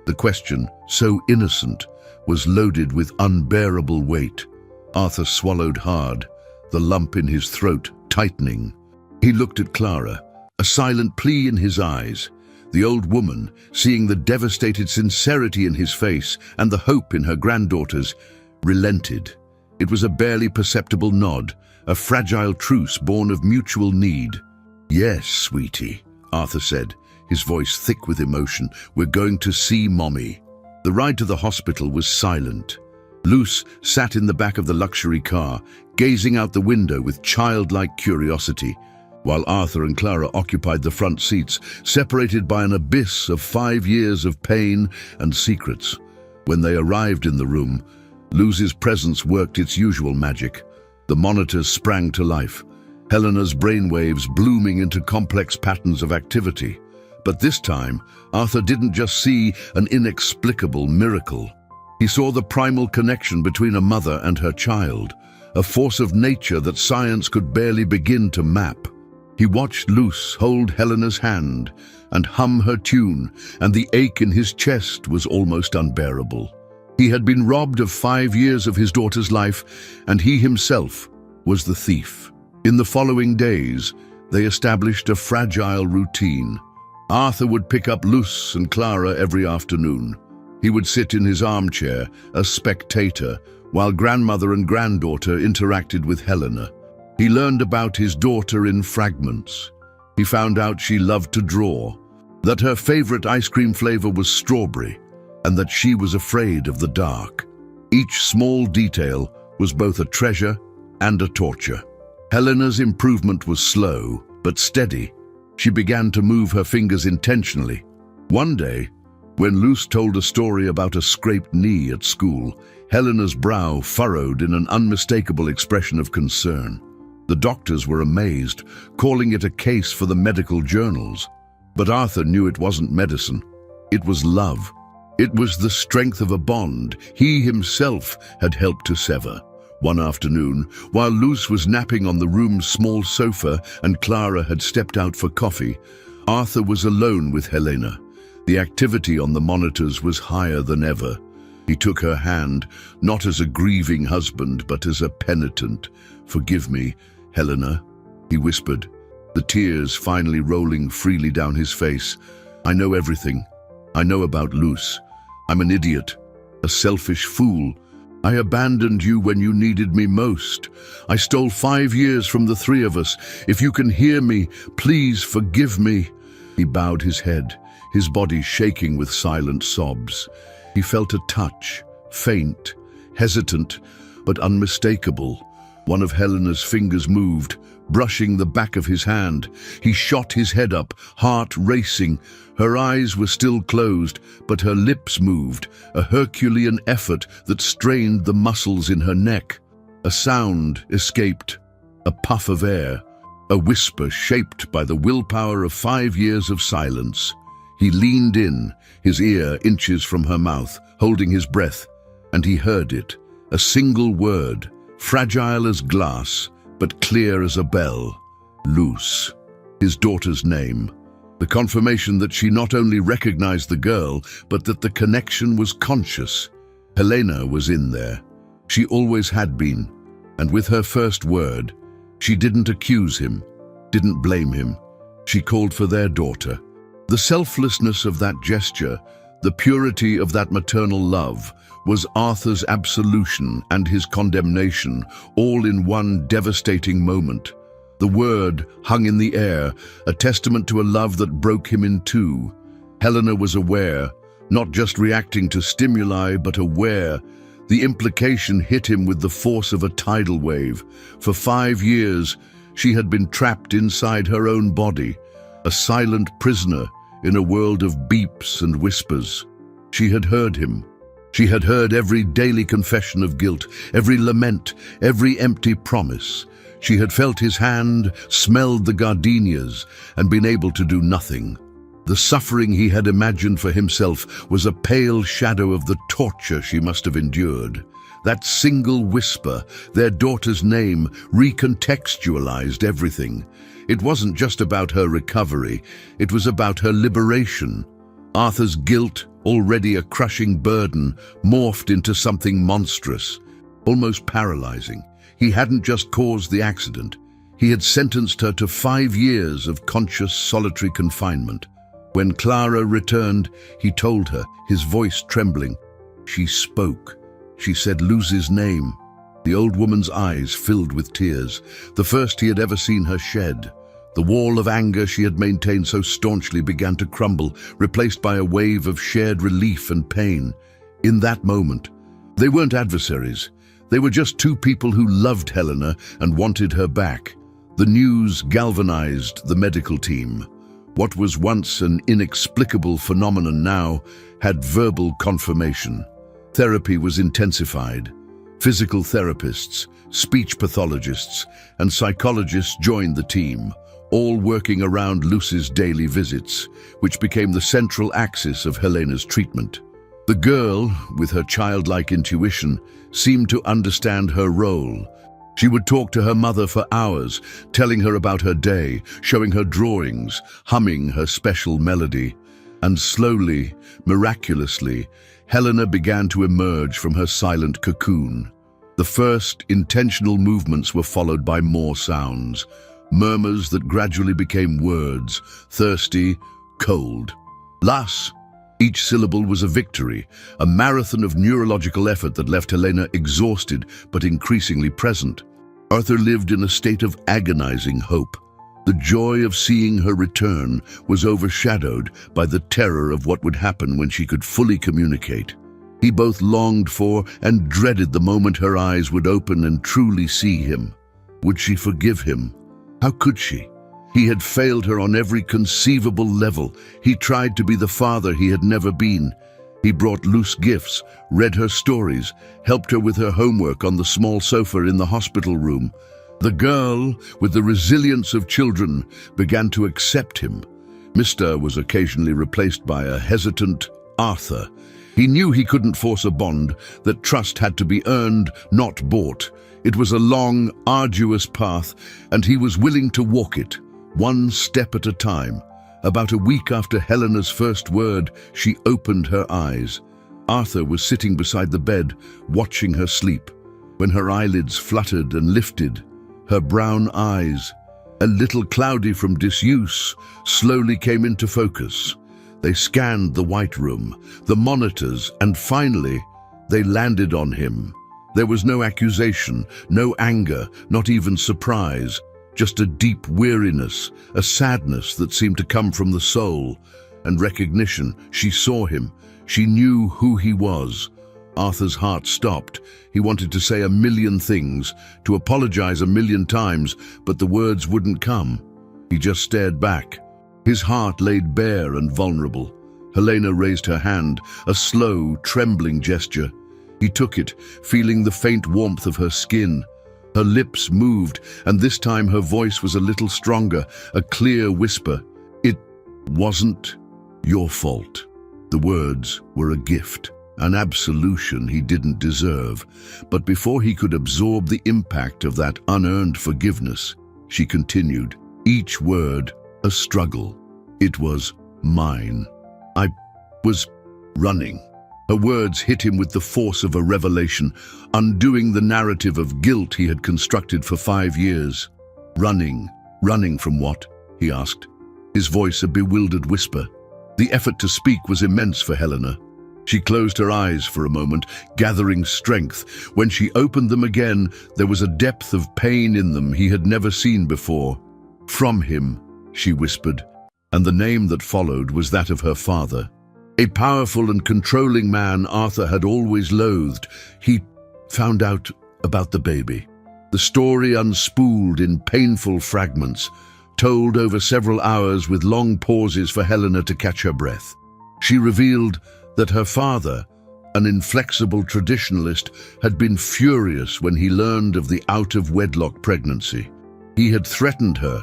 The question, so innocent, was loaded with unbearable weight. Arthur swallowed hard, the lump in his throat tightening. He looked at Clara, a silent plea in his eyes. The old woman, seeing the devastated sincerity in his face and the hope in her granddaughter's, relented. It was a barely perceptible nod, a fragile truce born of mutual need. "Yes, sweetie," Arthur said, his voice thick with emotion. "We're going to see Mommy." The ride to the hospital was silent. Luce sat in the back of the luxury car, gazing out the window with childlike curiosity, while Arthur and Clara occupied the front seats, separated by an abyss of 5 years of pain and secrets. When they arrived in the room, Luz's presence worked its usual magic. The monitors sprang to life, Helena's brainwaves blooming into complex patterns of activity. But this time, Arthur didn't just see an inexplicable miracle. He saw the primal connection between a mother and her child, a force of nature that science could barely begin to map. He watched Luce hold Helena's hand and hum her tune, and the ache in his chest was almost unbearable. He had been robbed of 5 years of his daughter's life, and he himself was the thief. In the following days, they established a fragile routine. Arthur would pick up Luce and Clara every afternoon. He would sit in his armchair, a spectator, while grandmother and granddaughter interacted with Helena. He learned about his daughter in fragments. He found out she loved to draw, that her favorite ice cream flavor was strawberry, and that she was afraid of the dark. Each small detail was both a treasure and a torture. Helena's improvement was slow, but steady. She began to move her fingers intentionally. One day, when Luce told a story about a scraped knee at school, Helena's brow furrowed in an unmistakable expression of concern. The doctors were amazed, calling it a case for the medical journals. But Arthur knew it wasn't medicine. It was love. It was the strength of a bond he himself had helped to sever. One afternoon, while Luce was napping on the room's small sofa and Clara had stepped out for coffee, Arthur was alone with Helena. The activity on the monitors was higher than ever. He took her hand, not as a grieving husband, but as a penitent. "Forgive me, Helena," he whispered, the tears finally rolling freely down his face. "I know everything. I know about Luce. I'm an idiot, a selfish fool. I abandoned you when you needed me most. I stole 5 years from the three of us. If you can hear me, please forgive me." He bowed his head, his body shaking with silent sobs. He felt a touch, faint, hesitant, but unmistakable. One of Helena's fingers moved, brushing the back of his hand. He shot his head up, heart racing. Her eyes were still closed, but her lips moved, a Herculean effort that strained the muscles in her neck. A sound escaped, a puff of air, a whisper shaped by the willpower of 5 years of silence. He leaned in, his ear inches from her mouth, holding his breath, and he heard it, a single word, fragile as glass, but clear as a bell. Luce, his daughter's name. The confirmation that she not only recognized the girl, but that the connection was conscious. Helena was in there. She always had been. And with her first word, she didn't accuse him, didn't blame him. She called for their daughter. The selflessness of that gesture, the purity of that maternal love, was Arthur's absolution and his condemnation, all in one devastating moment. The word hung in the air, a testament to a love that broke him in two. Helena was aware, not just reacting to stimuli, but aware. The implication hit him with the force of a tidal wave. For 5 years, she had been trapped inside her own body, a silent prisoner in a world of beeps and whispers. She had heard him. She had heard every daily confession of guilt, every lament, every empty promise. She had felt his hand, smelled the gardenias, and been able to do nothing. The suffering he had imagined for himself was a pale shadow of the torture she must have endured. That single whisper, their daughter's name, recontextualized everything. It wasn't just about her recovery, it was about her liberation. Arthur's guilt, already a crushing burden, morphed into something monstrous, almost paralyzing. He hadn't just caused the accident. He had sentenced her to 5 years of conscious solitary confinement. When Clara returned, he told her, his voice trembling. She spoke. She said Luce's name. The old woman's eyes filled with tears, the first he had ever seen her shed. The wall of anger she had maintained so staunchly began to crumble, replaced by a wave of shared relief and pain. In that moment, they weren't adversaries. They were just two people who loved Helena and wanted her back. The news galvanized the medical team. What was once an inexplicable phenomenon now had verbal confirmation. Therapy was intensified. Physical therapists, speech pathologists, and psychologists joined the team, all working around Luce's daily visits, which became the central axis of Helena's treatment. The girl, with her childlike intuition, seemed to understand her role. She would talk to her mother for hours, telling her about her day, showing her drawings, humming her special melody. And slowly, miraculously, Helena began to emerge from her silent cocoon. The first intentional movements were followed by more sounds, murmurs that gradually became words, thirsty, cold. Las. Each syllable was a victory, a marathon of neurological effort that left Helena exhausted but increasingly present. Arthur lived in a state of agonizing hope. The joy of seeing her return was overshadowed by the terror of what would happen when she could fully communicate. He both longed for and dreaded the moment her eyes would open and truly see him. Would she forgive him? How could she? He had failed her on every conceivable level. He tried to be the father he had never been. He brought Luce gifts, read her stories, helped her with her homework on the small sofa in the hospital room. The girl, with the resilience of children, began to accept him. Mr. was occasionally replaced by a hesitant Arthur. He knew he couldn't force a bond, that trust had to be earned, not bought. It was a long, arduous path, and he was willing to walk it, one step at a time. About a week after Helena's first word, she opened her eyes. Arthur was sitting beside the bed, watching her sleep. When her eyelids fluttered and lifted, her brown eyes, a little cloudy from disuse, slowly came into focus. They scanned the white room, the monitors, and finally, they landed on him. There was no accusation, no anger, not even surprise, just a deep weariness, a sadness that seemed to come from the soul, and recognition. She saw him. She knew who he was. Arthur's heart stopped. He wanted to say a million things, to apologize a million times, but the words wouldn't come. He just stared back. His heart laid bare and vulnerable. Helena raised her hand, a slow, trembling gesture. He took it, feeling the faint warmth of her skin. Her lips moved, and this time her voice was a little stronger, a clear whisper. "It wasn't your fault." The words were a gift, an absolution he didn't deserve. But before he could absorb the impact of that unearned forgiveness, she continued, each word a struggle. "It was mine. I was running." Her words hit him with the force of a revelation, undoing the narrative of guilt he had constructed for 5 years. "Running? Running from what?" he asked, his voice a bewildered whisper. The effort to speak was immense for Helena. She closed her eyes for a moment, gathering strength. When she opened them again, there was a depth of pain in them he had never seen before. "From him," she whispered, and the name that followed was that of her father. A powerful and controlling man Arthur had always loathed. He found out about the baby. The story unspooled in painful fragments, told over several hours with long pauses for Helena to catch her breath. She revealed that her father, an inflexible traditionalist, had been furious when he learned of the out-of-wedlock pregnancy. He had threatened her,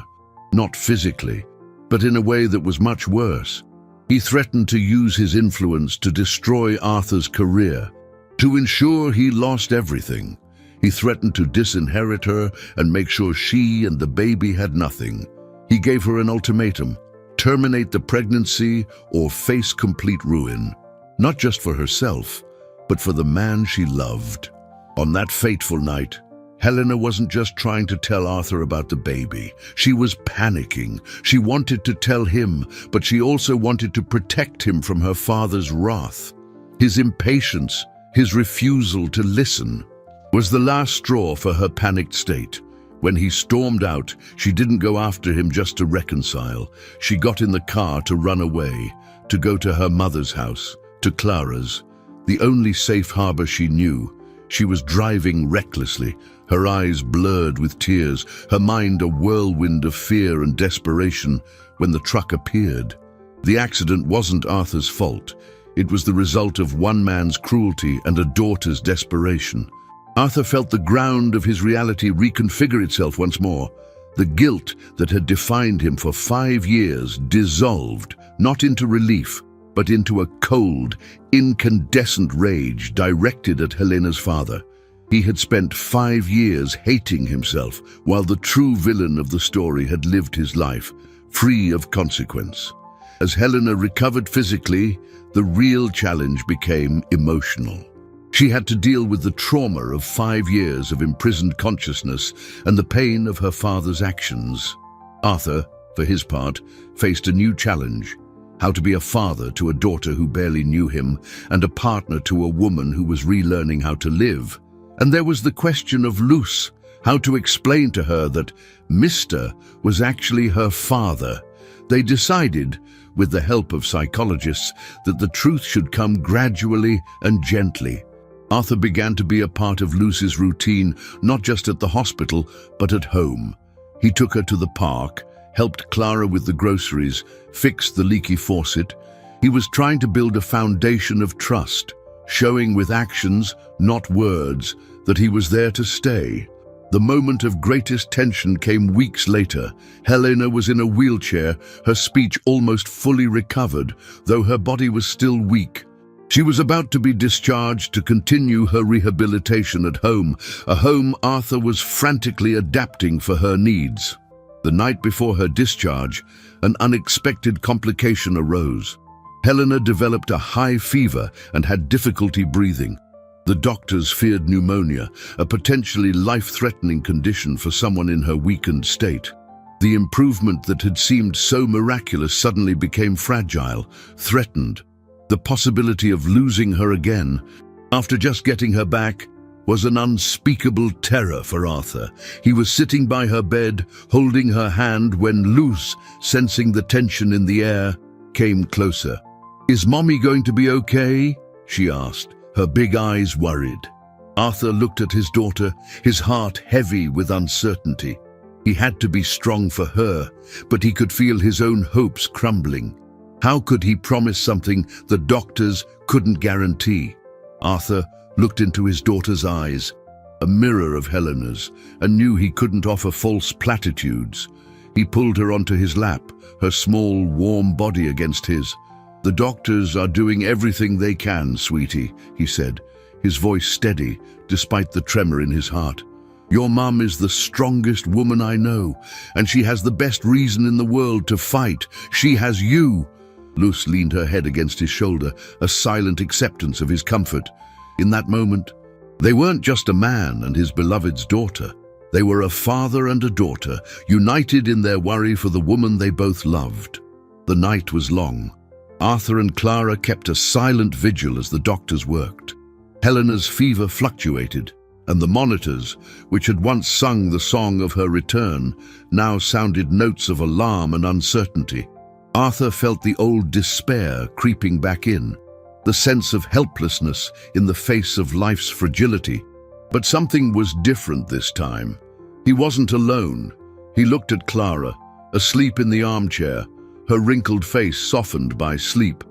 not physically, but in a way that was much worse. He threatened to use his influence to destroy Arthur's career, to ensure he lost everything. He threatened to disinherit her and make sure she and the baby had nothing. He gave her an ultimatum: terminate the pregnancy or face complete ruin, not just for herself, but for the man she loved. On that fateful night, Helena wasn't just trying to tell Arthur about the baby. She was panicking. She wanted to tell him, but she also wanted to protect him from her father's wrath. His impatience, his refusal to listen, was the last straw for her panicked state. When he stormed out, she didn't go after him just to reconcile. She got in the car to run away, to go to her mother's house, to Clara's, the only safe harbor she knew. She was driving recklessly, her eyes blurred with tears, her mind a whirlwind of fear and desperation when the truck appeared. The accident wasn't Arthur's fault. It was the result of one man's cruelty and a daughter's desperation. Arthur felt the ground of his reality reconfigure itself once more. The guilt that had defined him for 5 years dissolved, not into relief, but into a cold, incandescent rage directed at Helena's father. He had spent 5 years hating himself, while the true villain of the story had lived his life, free of consequence. As Helena recovered physically, the real challenge became emotional. She had to deal with the trauma of 5 years of imprisoned consciousness and the pain of her father's actions. Arthur, for his part, faced a new challenge: how to be a father to a daughter who barely knew him and a partner to a woman who was relearning how to live. And there was the question of Luce, how to explain to her that Mr. was actually her father. They decided, with the help of psychologists, that the truth should come gradually and gently. Arthur began to be a part of Luce's routine, not just at the hospital, but at home. He took her to the park, helped Clara with the groceries, fixed the leaky faucet. He was trying to build a foundation of trust, showing with actions, not words, that he was there to stay. The moment of greatest tension came weeks later. Helena was in a wheelchair, her speech almost fully recovered, though her body was still weak. She was about to be discharged to continue her rehabilitation at home, a home Arthur was frantically adapting for her needs. The night before her discharge, an unexpected complication arose. Helena developed a high fever and had difficulty breathing. The doctors feared pneumonia, a potentially life-threatening condition for someone in her weakened state. The improvement that had seemed so miraculous suddenly became fragile, threatened. The possibility of losing her again, after just getting her back, was an unspeakable terror for Arthur. He was sitting by her bed, holding her hand, when Luce, sensing the tension in the air, came closer. "Is Mommy going to be okay?" she asked, her big eyes worried. Arthur looked at his daughter, his heart heavy with uncertainty. He had to be strong for her, but he could feel his own hopes crumbling. How could he promise something the doctors couldn't guarantee? Arthur looked into his daughter's eyes, a mirror of Helena's, and knew he couldn't offer false platitudes. He pulled her onto his lap, her small, warm body against his. "The doctors are doing everything they can, sweetie," he said, his voice steady despite the tremor in his heart. "Your mum is the strongest woman I know, and she has the best reason in the world to fight. She has you." Luce leaned her head against his shoulder, a silent acceptance of his comfort. In that moment, they weren't just a man and his beloved's daughter. They were a father and a daughter, united in their worry for the woman they both loved. The night was long. Arthur and Clara kept a silent vigil as the doctors worked. Helena's fever fluctuated, and the monitors, which had once sung the song of her return, now sounded notes of alarm and uncertainty. Arthur felt the old despair creeping back in, the sense of helplessness in the face of life's fragility. But something was different this time. He wasn't alone. He looked at Clara, asleep in the armchair, her wrinkled face softened by sleep,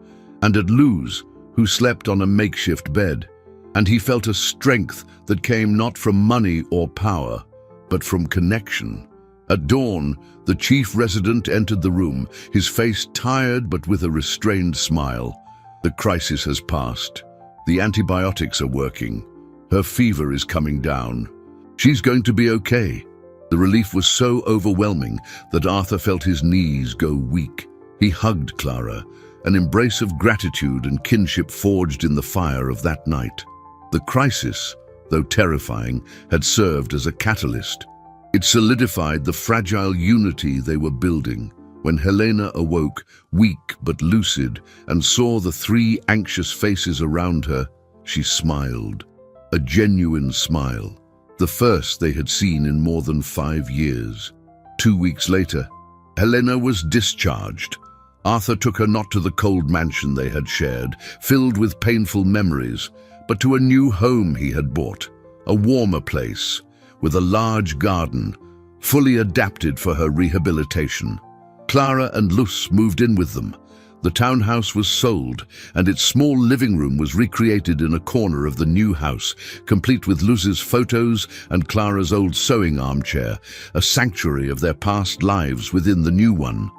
and at Luz, who slept on a makeshift bed. And he felt a strength that came not from money or power, but from connection. At dawn, the chief resident entered the room, his face tired but with a restrained smile. "The crisis has passed. The antibiotics are working. Her fever is coming down. She's going to be okay." The relief was so overwhelming that Arthur felt his knees go weak. He hugged Clara, an embrace of gratitude and kinship forged in the fire of that night. The crisis, though terrifying, had served as a catalyst. It solidified the fragile unity they were building. When Helena awoke, weak but lucid, and saw the three anxious faces around her, she smiled. A genuine smile, the first they had seen in more than 5 years. 2 weeks later, Helena was discharged. Arthur took her not to the cold mansion they had shared, filled with painful memories, but to a new home he had bought, a warmer place, with a large garden, fully adapted for her rehabilitation. Clara and Luce moved in with them. The townhouse was sold, and its small living room was recreated in a corner of the new house, complete with Luce's photos and Clara's old sewing armchair, a sanctuary of their past lives within the new one.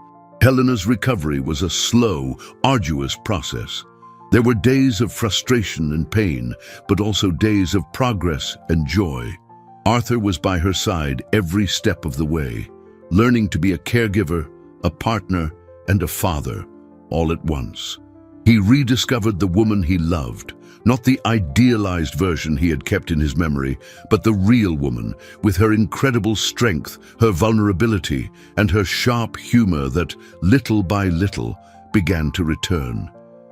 Helena's recovery was a slow, arduous process. There were days of frustration and pain, but also days of progress and joy. Arthur was by her side every step of the way, learning to be a caregiver, a partner, and a father, all at once. He rediscovered the woman he loved, not the idealized version he had kept in his memory, but the real woman, with her incredible strength, her vulnerability, and her sharp humor that, little by little, began to return.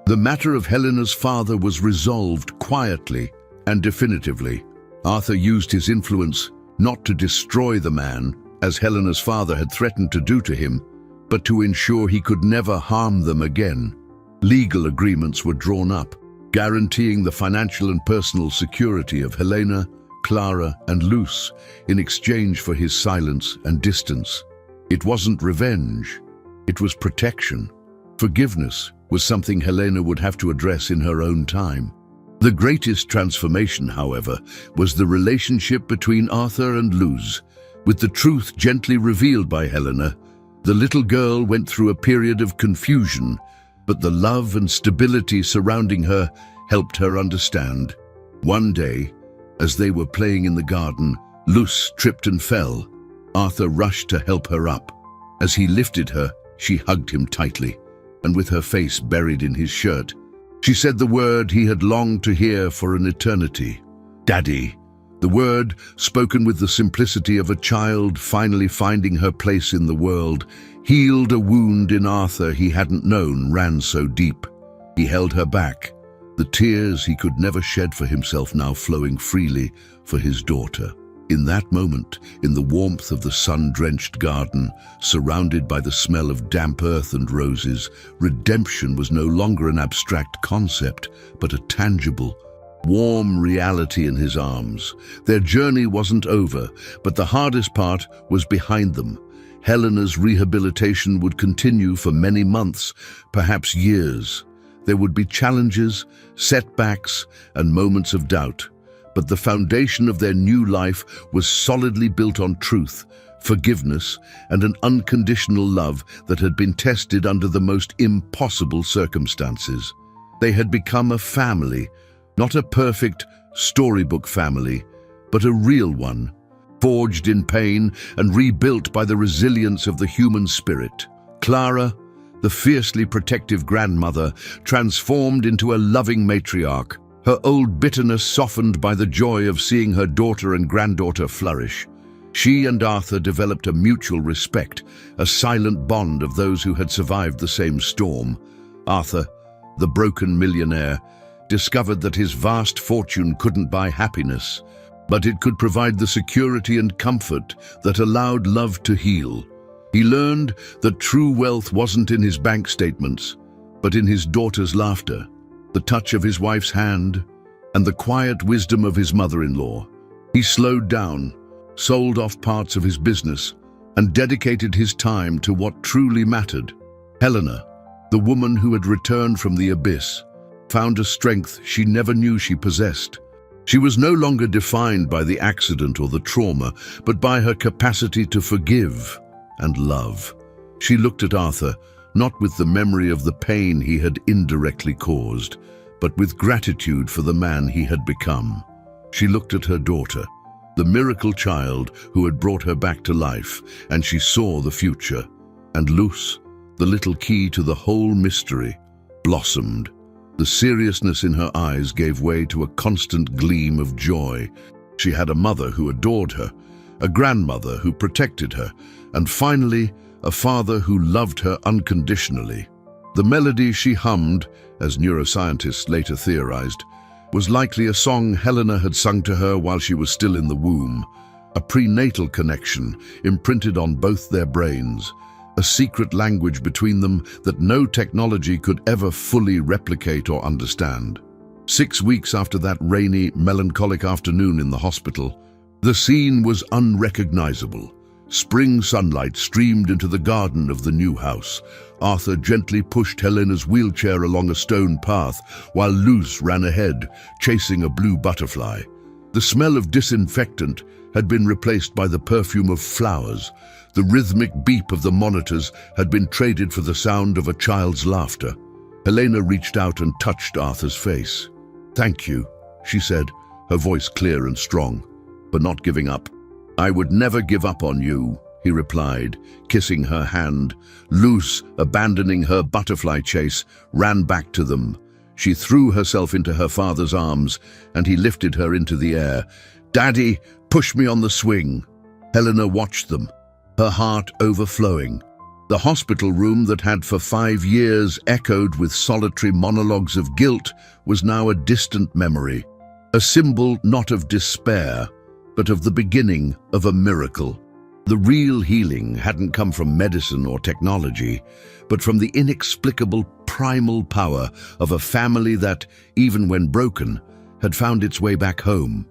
The matter of Helena's father was resolved quietly and definitively. Arthur used his influence not to destroy the man, as Helena's father had threatened to do to him, but to ensure he could never harm them again. Legal agreements were drawn up, guaranteeing the financial and personal security of Helena, Clara, and Luce in exchange for his silence and distance. It wasn't revenge, it was protection. Forgiveness was something Helena would have to address in her own time. The greatest transformation, however, was the relationship between Arthur and Luz. With the truth gently revealed by Helena, the little girl went through a period of confusion, but the love and stability surrounding her helped her understand. One day, as they were playing in the garden, Luce tripped and fell. Arthur rushed to help her up. As he lifted her, she hugged him tightly, and with her face buried in his shirt, she said the word he had longed to hear for an eternity. Daddy. The word, spoken with the simplicity of a child finally finding her place in the world, healed a wound in Arthur he hadn't known ran so deep. He held her back, the tears he could never shed for himself now flowing freely for his daughter. In that moment, in the warmth of the sun-drenched garden, surrounded by the smell of damp earth and roses, redemption was no longer an abstract concept, but a tangible, warm reality in his arms. Their journey wasn't over, but the hardest part was behind them. Helena's rehabilitation would continue for many months, perhaps years. There would be challenges, setbacks, and moments of doubt. But the foundation of their new life was solidly built on truth, forgiveness, and an unconditional love that had been tested under the most impossible circumstances. They had become a family, not a perfect storybook family, but a real one, forged in pain and rebuilt by the resilience of the human spirit. Clara, the fiercely protective grandmother, transformed into a loving matriarch, her old bitterness softened by the joy of seeing her daughter and granddaughter flourish. She and Arthur developed a mutual respect, a silent bond of those who had survived the same storm. Arthur, the broken millionaire, discovered that his vast fortune couldn't buy happiness, but it could provide the security and comfort that allowed love to heal. He learned that true wealth wasn't in his bank statements, but in his daughter's laughter, the touch of his wife's hand, and the quiet wisdom of his mother-in-law. He slowed down, sold off parts of his business, and dedicated his time to what truly mattered. Helena, the woman who had returned from the abyss, found a strength she never knew she possessed. She was no longer defined by the accident or the trauma, but by her capacity to forgive and love. She looked at Arthur, not with the memory of the pain he had indirectly caused, but with gratitude for the man he had become. She looked at her daughter, the miracle child who had brought her back to life, and she saw the future. And Luce, the little key to the whole mystery, blossomed. The seriousness in her eyes gave way to a constant gleam of joy. She had a mother who adored her, a grandmother who protected her, and finally, a father who loved her unconditionally. The melody she hummed, as neuroscientists later theorized, was likely a song Helena had sung to her while she was still in the womb, a prenatal connection imprinted on both their brains, a secret language between them that no technology could ever fully replicate or understand. 6 weeks after that rainy, melancholic afternoon in the hospital, the scene was unrecognizable. Spring sunlight streamed into the garden of the new house. Arthur gently pushed Helena's wheelchair along a stone path, while Luce ran ahead, chasing a blue butterfly. The smell of disinfectant had been replaced by the perfume of flowers. The rhythmic beep of the monitors had been traded for the sound of a child's laughter. Helena reached out and touched Arthur's face. "Thank you," she said, her voice clear and strong, "for not giving up." "I would never give up on you," he replied, kissing her hand. Luce, abandoning her butterfly chase, ran back to them. She threw herself into her father's arms, and he lifted her into the air. "Daddy, push me on the swing." Helena watched them, her heart overflowing. The hospital room that had for 5 years echoed with solitary monologues of guilt was now a distant memory, a symbol not of despair, but of the beginning of a miracle. The real healing hadn't come from medicine or technology, but from the inexplicable primal power of a family that, even when broken, had found its way back home.